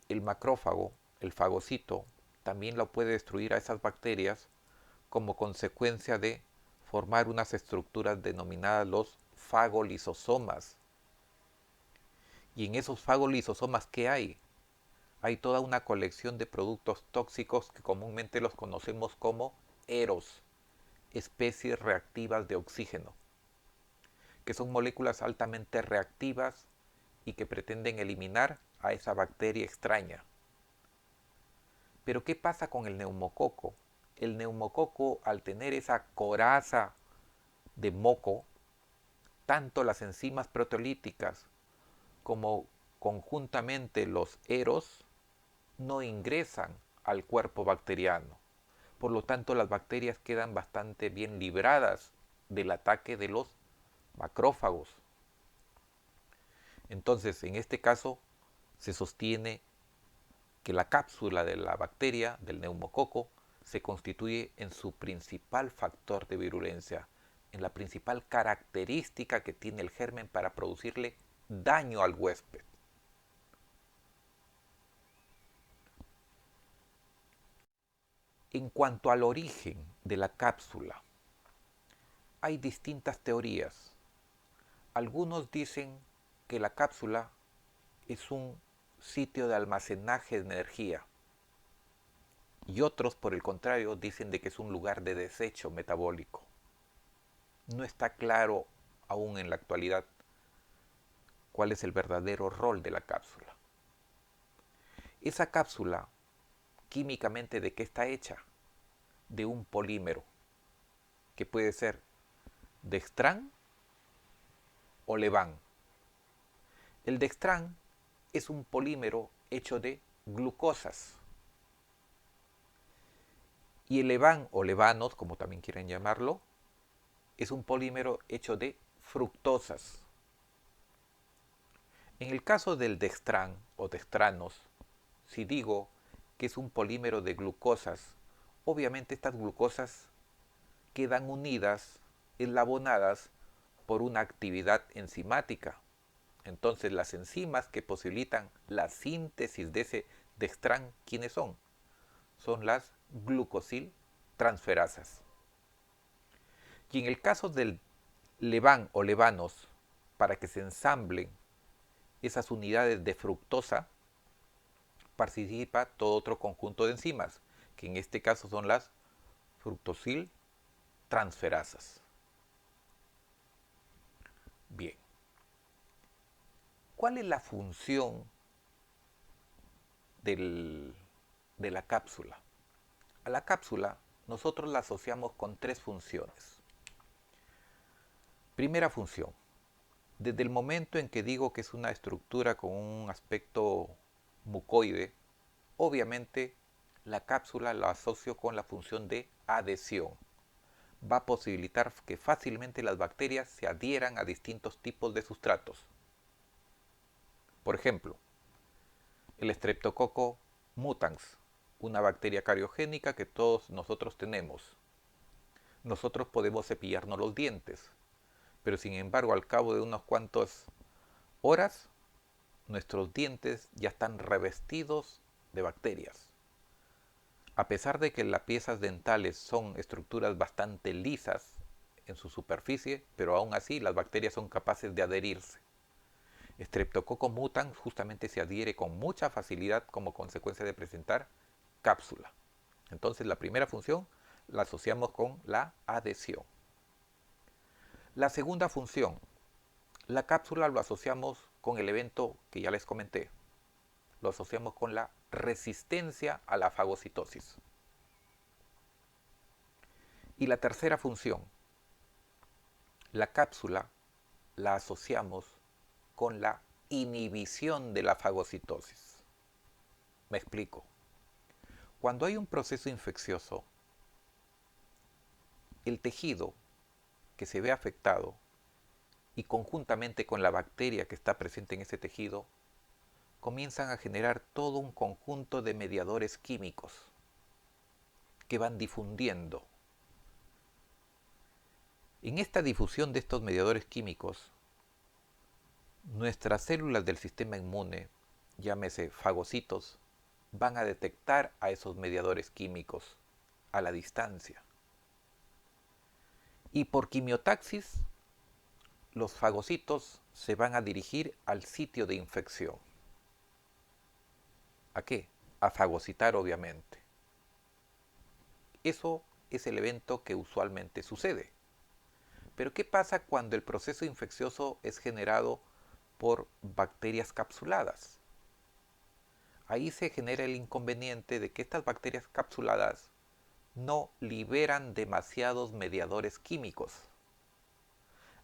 el macrófago, el fagocito, también lo puede destruir a esas bacterias como consecuencia de formar unas estructuras denominadas los fagolisosomas. Y en esos fagolisosomas, ¿qué hay? Hay toda una colección de productos tóxicos que comúnmente los conocemos como EROS, especies reactivas de oxígeno, que son moléculas altamente reactivas y que pretenden eliminar a esa bacteria extraña. Pero ¿qué pasa con el neumococo? El neumococo, al tener esa coraza de moco, tanto las enzimas proteolíticas como conjuntamente los EROS no ingresan al cuerpo bacteriano. Por lo tanto, las bacterias quedan bastante bien libradas del ataque de los macrófagos. Entonces, en este caso, se sostiene que la cápsula de la bacteria, del neumococo, se constituye en su principal factor de virulencia, en la principal característica que tiene el germen para producirle daño al huésped. En cuanto al origen de la cápsula, hay distintas teorías. Algunos dicen que la cápsula es un sitio de almacenaje de energía y otros, por el contrario, dicen de que es un lugar de desecho metabólico. No está claro aún en la actualidad cuál es el verdadero rol de la cápsula. Esa cápsula, químicamente, ¿de qué está hecha? De un polímero, que puede ser dextrán o leván. El dextrán es un polímero hecho de glucosas. Y el leván o levanos, como también quieren llamarlo, es un polímero hecho de fructosas. En el caso del dextrán o dextranos, si digo que es un polímero de glucosas, obviamente estas glucosas quedan unidas, eslabonadas por una actividad enzimática. Entonces las enzimas que posibilitan la síntesis de ese dextrán, ¿quiénes son? Son las glucosiltransferasas. Y en el caso del leván o levanos, para que se ensamblen esas unidades de fructosa, participa todo otro conjunto de enzimas, que en este caso son las fructosiltransferasas. Bien, ¿cuál es la función de la cápsula? A la cápsula nosotros la asociamos con tres funciones. Primera función, desde el momento en que digo que es una estructura con un aspecto mucoide, obviamente la cápsula la asocio con la función de adhesión. Va a posibilitar que fácilmente las bacterias se adhieran a distintos tipos de sustratos. Por ejemplo, el Streptococcus mutans, una bacteria cariogénica que todos nosotros tenemos. Nosotros podemos cepillarnos los dientes, pero sin embargo al cabo de unas cuantas horas nuestros dientes ya están revestidos de bacterias. A pesar de que las piezas dentales son estructuras bastante lisas en su superficie, pero aún así las bacterias son capaces de adherirse. Streptococcus mutans justamente se adhiere con mucha facilidad como consecuencia de presentar cápsula. Entonces la primera función la asociamos con la adhesión. La segunda función, la cápsula lo asociamos con el evento que ya les comenté. Lo asociamos con la resistencia a la fagocitosis. Y la tercera función, la cápsula la asociamos con la inhibición de la fagocitosis. Me explico. Cuando hay un proceso infeccioso, el tejido que se ve afectado y conjuntamente con la bacteria que está presente en ese tejido, comienzan a generar todo un conjunto de mediadores químicos que van difundiendo. En esta difusión de estos mediadores químicos, nuestras células del sistema inmune, llámese fagocitos, van a detectar a esos mediadores químicos a la distancia. Y por quimiotaxis, los fagocitos se van a dirigir al sitio de infección. ¿A qué? A fagocitar, obviamente. Eso es el evento que usualmente sucede. Pero ¿qué pasa cuando el proceso infeccioso es generado por bacterias capsuladas? Ahí se genera el inconveniente de que estas bacterias capsuladas no liberan demasiados mediadores químicos.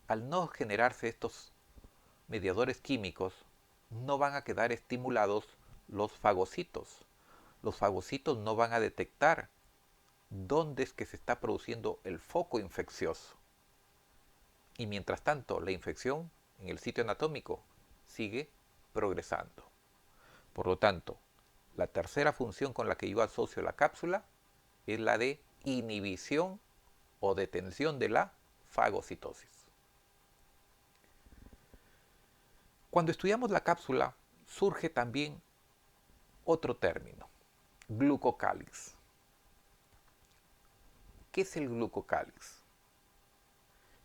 Al no generarse estos mediadores químicos, no van a quedar estimulados los fagocitos. Los fagocitos no van a detectar dónde es que se está produciendo el foco infeccioso. Y mientras tanto, la infección en el sitio anatómico sigue progresando. Por lo tanto, la tercera función con la que yo asocio la cápsula es la de inhibición o detención de la fagocitosis. Cuando estudiamos la cápsula, surge también otro término, glucocálix. ¿Qué es el glucocálix?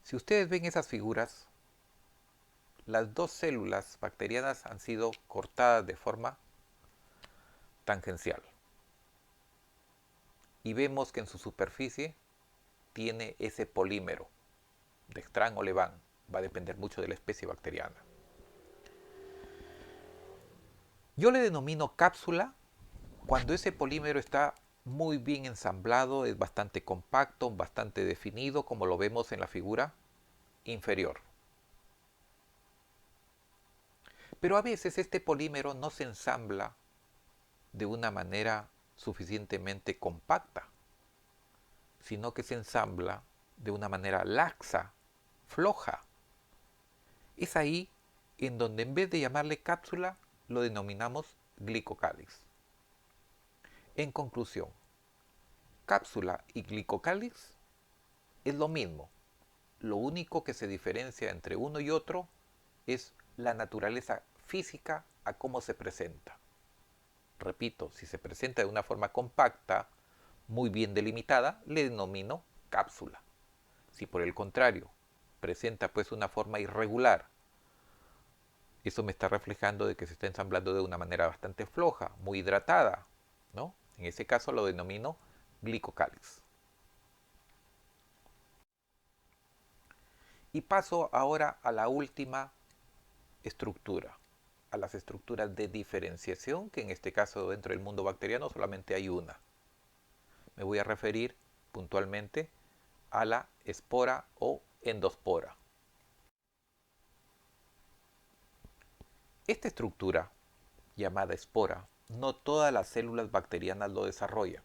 Si ustedes ven esas figuras, las dos células bacterianas han sido cortadas de forma tangencial. Y vemos que en su superficie tiene ese polímero, Dextran o Levan, va a depender mucho de la especie bacteriana. Yo le denomino cápsula cuando ese polímero está muy bien ensamblado, es bastante compacto, bastante definido, como lo vemos en la figura inferior. Pero a veces este polímero no se ensambla de una manera suficientemente compacta, sino que se ensambla de una manera laxa, floja. Es ahí en donde en vez de llamarle cápsula, lo denominamos glicocálix. En conclusión, cápsula y glicocálix es lo mismo. Lo único que se diferencia entre uno y otro es la naturaleza física a cómo se presenta. Repito, si se presenta de una forma compacta, muy bien delimitada, le denomino cápsula. Si por el contrario presenta pues una forma irregular, eso me está reflejando de que se está ensamblando de una manera bastante floja, muy hidratada, ¿no? En ese caso lo denomino glicocálix. Y paso ahora a la última estructura, a las estructuras de diferenciación, que en este caso dentro del mundo bacteriano solamente hay una. Me voy a referir puntualmente a la espora o endospora. Esta estructura, llamada espora, no todas las células bacterianas lo desarrollan.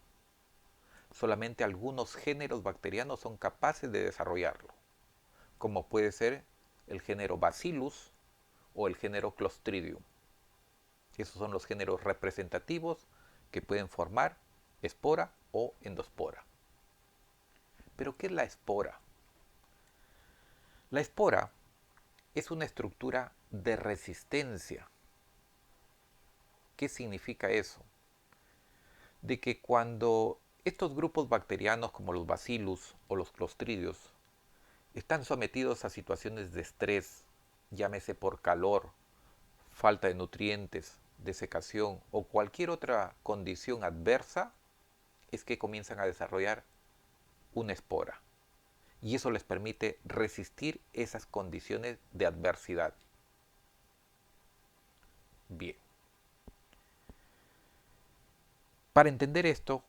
Solamente algunos géneros bacterianos son capaces de desarrollarlo, como puede ser el género Bacillus o el género Clostridium. Esos son los géneros representativos que pueden formar espora o endospora. ¿Pero qué es la espora? La espora es una estructura de resistencia. ¿Qué significa eso? De que cuando estos grupos bacterianos como los bacillus o los clostridios están sometidos a situaciones de estrés, llámese por calor, falta de nutrientes, desecación o cualquier otra condición adversa, es que comienzan a desarrollar una espora. Y eso les permite resistir esas condiciones de adversidad. Bien. Para entender esto,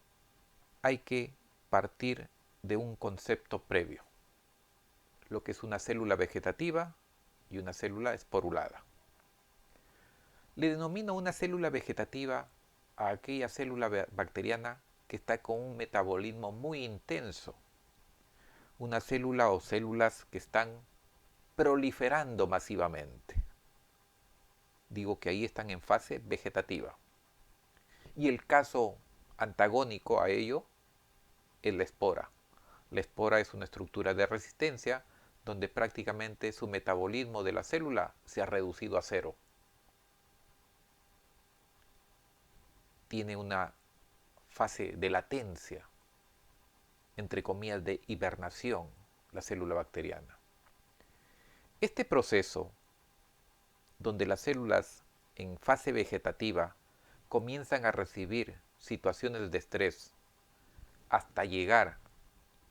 hay que partir de un concepto previo, lo que es una célula vegetativa y una célula esporulada. Le denomino una célula vegetativa a aquella célula bacteriana que está con un metabolismo muy intenso, una célula o células que están proliferando masivamente. Digo que ahí están en fase vegetativa. Y el caso antagónico a ello es la espora. La espora es una estructura de resistencia donde prácticamente su metabolismo de la célula se ha reducido a cero. Tiene una fase de latencia, entre comillas, de hibernación, la célula bacteriana. Este proceso, donde las células en fase vegetativa comienzan a recibir situaciones de estrés hasta llegar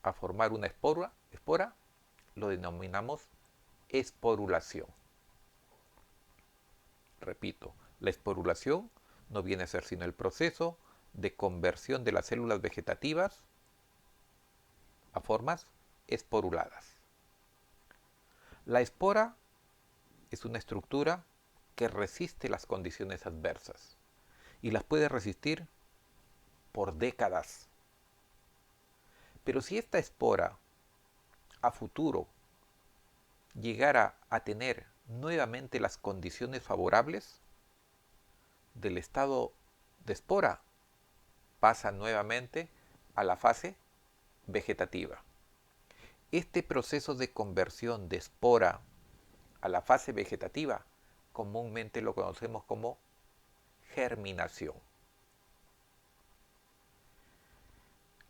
a formar una espora, lo denominamos esporulación. Repito, la esporulación no viene a ser sino el proceso de conversión de las células vegetativas a formas esporuladas. La espora es una estructura que resiste las condiciones adversas y las puede resistir por décadas. Pero si esta espora a futuro llegara a tener nuevamente las condiciones favorables, del estado de espora pasa nuevamente a la fase vegetativa. Este proceso de conversión de espora a la fase vegetativa comúnmente lo conocemos como germinación.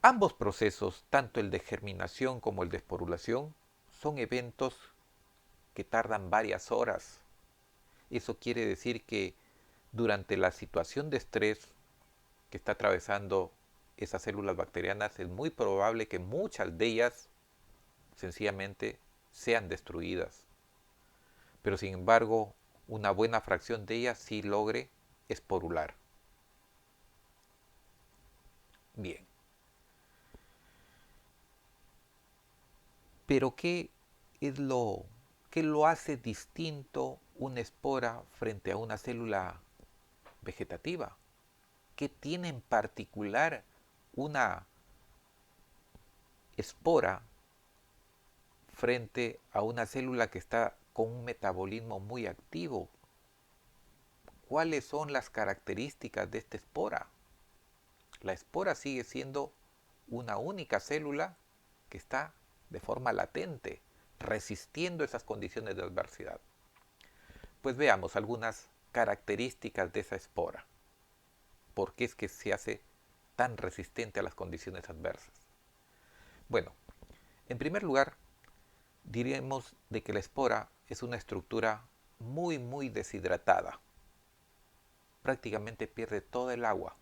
Ambos procesos, tanto el de germinación como el de esporulación, son eventos que tardan varias horas. Eso quiere decir que durante la situación de estrés que está atravesando esas células bacterianas, es muy probable que muchas de ellas sencillamente sean destruidas. Pero sin embargo, una buena fracción de ellas sí logre esporular. Bien. Pero ¿qué lo hace distinto una espora frente a una célula vegetativa? ¿Qué tiene en particular una espora frente a una célula que está con un metabolismo muy activo? ¿Cuáles son las características de esta espora? La espora sigue siendo una única célula que está de forma latente, resistiendo esas condiciones de adversidad. Pues veamos algunas características de esa espora. ¿Por qué es que se hace tan resistente a las condiciones adversas? Bueno, en primer lugar, diremos de que la espora es una estructura muy deshidratada. Prácticamente pierde todo el agua.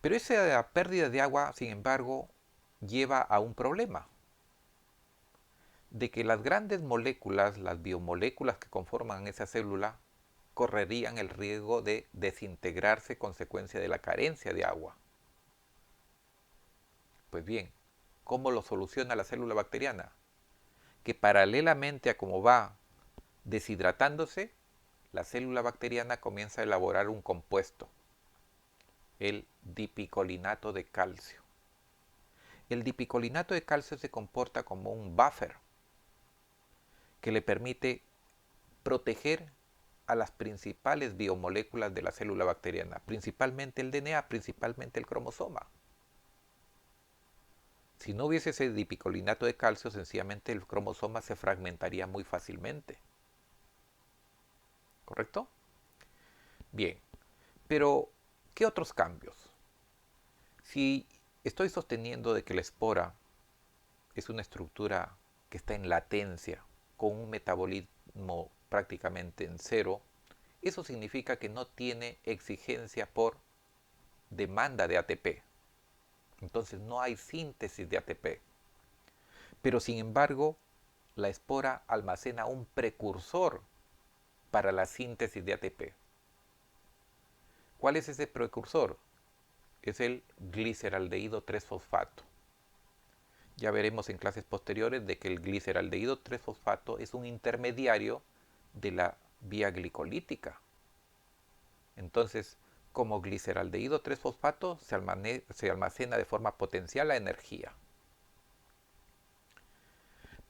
Pero esa pérdida de agua, sin embargo, lleva a un problema. De que las grandes moléculas, las biomoléculas que conforman esa célula, correrían el riesgo de desintegrarse consecuencia de la carencia de agua. Pues bien, ¿cómo lo soluciona la célula bacteriana? Que paralelamente a cómo va deshidratándose, la célula bacteriana comienza a elaborar un compuesto, el dipicolinato de calcio. El dipicolinato de calcio se comporta como un buffer que le permite proteger a las principales biomoléculas de la célula bacteriana, principalmente el DNA, principalmente el cromosoma. Si no hubiese ese dipicolinato de calcio, sencillamente el cromosoma se fragmentaría muy fácilmente. ¿Correcto? Bien, pero ¿qué otros cambios? Si estoy sosteniendo de que la espora es una estructura que está en latencia, con un metabolismo prácticamente en cero, eso significa que no tiene exigencia por demanda de ATP. Entonces no hay síntesis de ATP. Pero sin embargo, la espora almacena un precursor para la síntesis de ATP. ¿Cuál es ese precursor? Es el gliceraldehído 3-fosfato. Ya veremos en clases posteriores de que el gliceraldehído 3-fosfato es un intermediario de la vía glicolítica. Entonces, como gliceraldehído 3-fosfato se almacena de forma potencial la energía.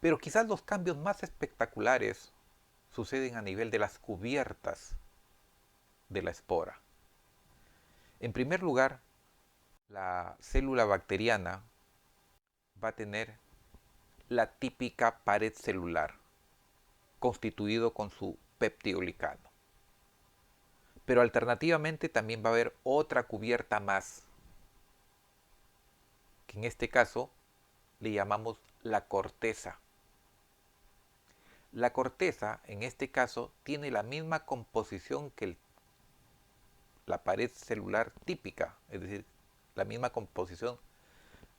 Pero quizás los cambios más espectaculares suceden a nivel de las cubiertas de la espora. En primer lugar, la célula bacteriana va a tener la típica pared celular, constituido con su peptidoglicano. Pero alternativamente también va a haber otra cubierta más, que en este caso le llamamos la corteza. La corteza, en este caso, tiene la misma composición que la pared celular típica, es decir, la misma composición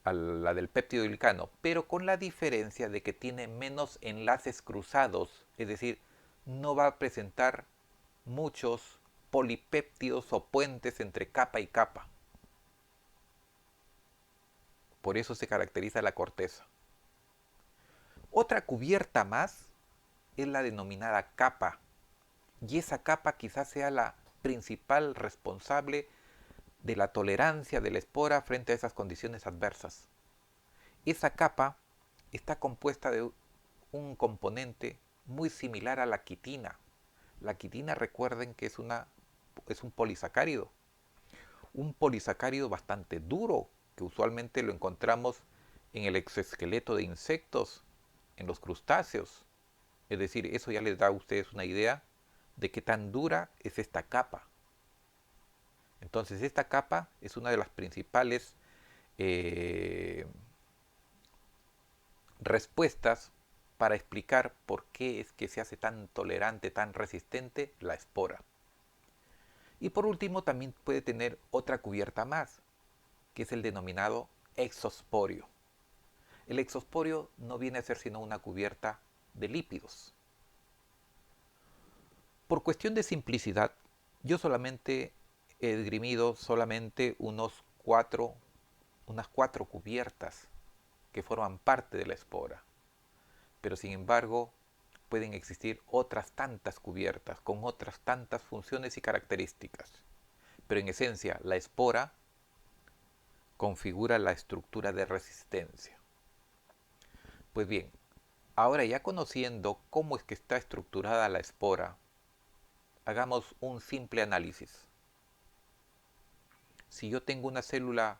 a la del peptidoglicano, pero con la diferencia de que tiene menos enlaces cruzados, es decir, no va a presentar muchos polipéptidos o puentes entre capa y capa. Por eso se caracteriza la corteza. Otra cubierta más es la denominada capa, y esa capa quizás sea la principal responsable de la tolerancia de la espora frente a esas condiciones adversas. Esa capa está compuesta de un componente muy similar a la quitina. La quitina, recuerden que es un polisacárido. Un polisacárido bastante duro, que usualmente lo encontramos en el exoesqueleto de insectos, en los crustáceos. Es decir, eso ya les da a ustedes una idea de qué tan dura es esta capa. Entonces, esta capa es una de las principales respuestas para explicar por qué es que se hace tan tolerante, tan resistente la espora. Y por último, también puede tener otra cubierta más, que es el denominado exosporio. El exosporio no viene a ser sino una cubierta de lípidos. Por cuestión de simplicidad, yo solamente he esgrimido unas cuatro cubiertas que forman parte de la espora. Pero sin embargo, pueden existir otras tantas cubiertas con otras tantas funciones y características. Pero en esencia, la espora configura la estructura de resistencia. Pues bien, ahora ya conociendo cómo es que está estructurada la espora, hagamos un simple análisis. Si yo tengo una célula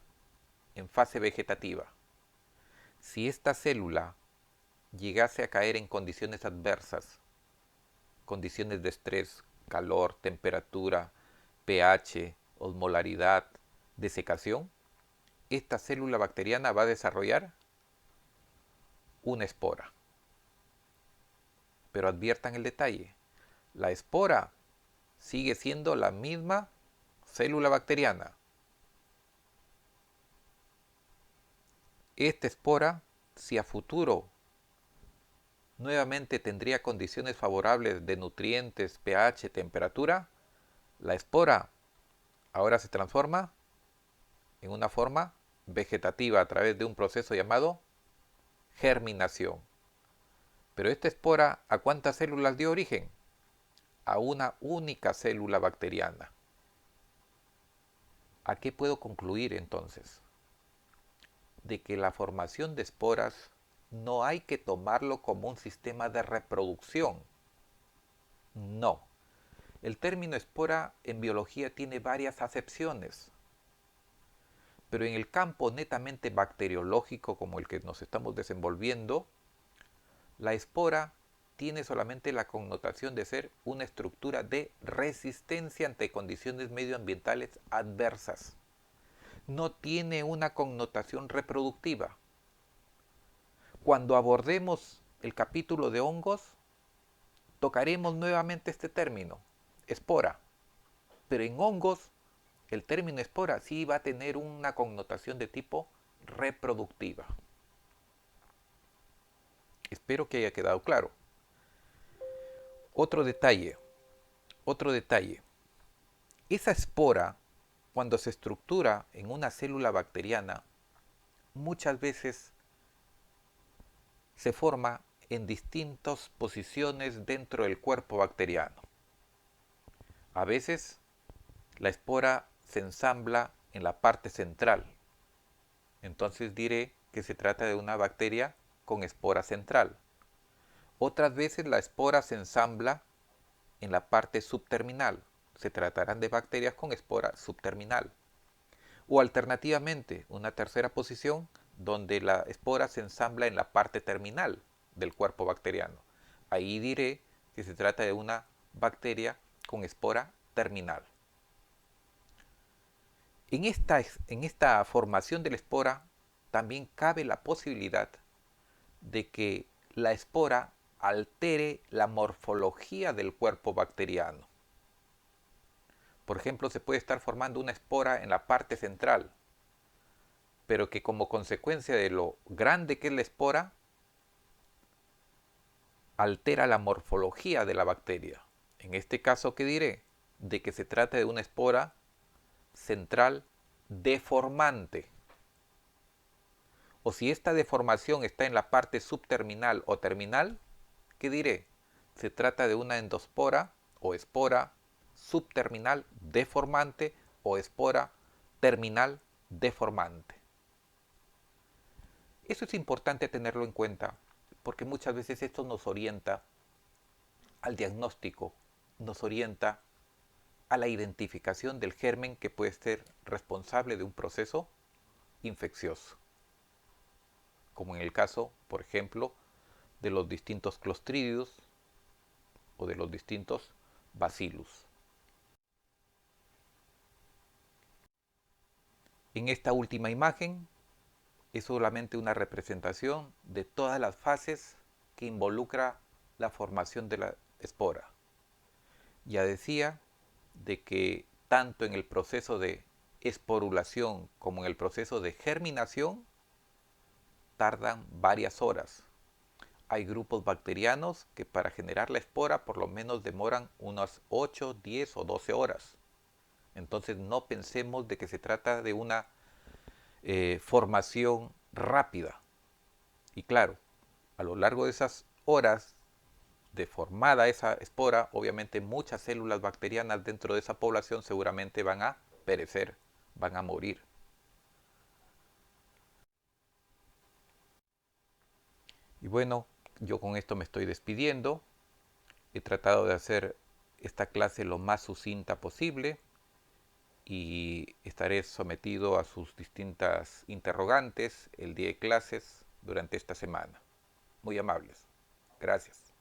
en fase vegetativa, si esta célula llegase a caer en condiciones adversas, condiciones de estrés, calor, temperatura, pH, osmolaridad, desecación, esta célula bacteriana va a desarrollar una espora. Pero adviertan el detalle, la espora sigue siendo la misma célula bacteriana. Esta espora, si a futuro nuevamente tendría condiciones favorables de nutrientes, pH, temperatura, la espora ahora se transforma en una forma vegetativa a través de un proceso llamado germinación. Pero esta espora, ¿a cuántas células dio origen? A una única célula bacteriana. ¿A qué puedo concluir entonces? De que la formación de esporas no hay que tomarlo como un sistema de reproducción. No. El término espora en biología tiene varias acepciones. Pero en el campo netamente bacteriológico como el que nos estamos desenvolviendo, la espora tiene solamente la connotación de ser una estructura de resistencia ante condiciones medioambientales adversas. No tiene una connotación reproductiva. Cuando abordemos el capítulo de hongos, tocaremos nuevamente este término, espora. Pero en hongos, el término espora sí va a tener una connotación de tipo reproductiva. Espero que haya quedado claro. Otro detalle, otro detalle. Esa espora, cuando se estructura en una célula bacteriana, muchas veces se forma en distintas posiciones dentro del cuerpo bacteriano. A veces la espora se ensambla en la parte central. Entonces diré que se trata de una bacteria con espora central. Otras veces la espora se ensambla en la parte subterminal. Se tratarán de bacterias con espora subterminal. O alternativamente, una tercera posición donde la espora se ensambla en la parte terminal del cuerpo bacteriano. Ahí diré que se trata de una bacteria con espora terminal. En esta formación de la espora también cabe la posibilidad de que la espora altere la morfología del cuerpo bacteriano. Por ejemplo, se puede estar formando una espora en la parte central, pero que como consecuencia de lo grande que es la espora, altera la morfología de la bacteria. En este caso, ¿qué diré? De que se trata de una espora central deformante. O si esta deformación está en la parte subterminal o terminal, ¿qué diré? Se trata de una endospora o espora subterminal deformante o espora terminal deformante. Eso es importante tenerlo en cuenta porque muchas veces esto nos orienta al diagnóstico, nos orienta a la identificación del germen que puede ser responsable de un proceso infeccioso, como en el caso, por ejemplo, de los distintos clostridios o de los distintos bacillus. En esta última imagen es solamente una representación de todas las fases que involucra la formación de la espora. Ya decía de que tanto en el proceso de esporulación como en el proceso de germinación tardan varias horas. Hay grupos bacterianos que para generar la espora por lo menos demoran unas 8, 10 o 12 horas. Entonces no pensemos de que se trata de una formación rápida. Y claro, a lo largo de esas horas de formada esa espora, obviamente muchas células bacterianas dentro de esa población seguramente van a perecer, van a morir. Y bueno, yo con esto me estoy despidiendo. He tratado de hacer esta clase lo más sucinta posible y estaré sometido a sus distintas interrogantes el día de clases durante esta semana. Muy amables. Gracias.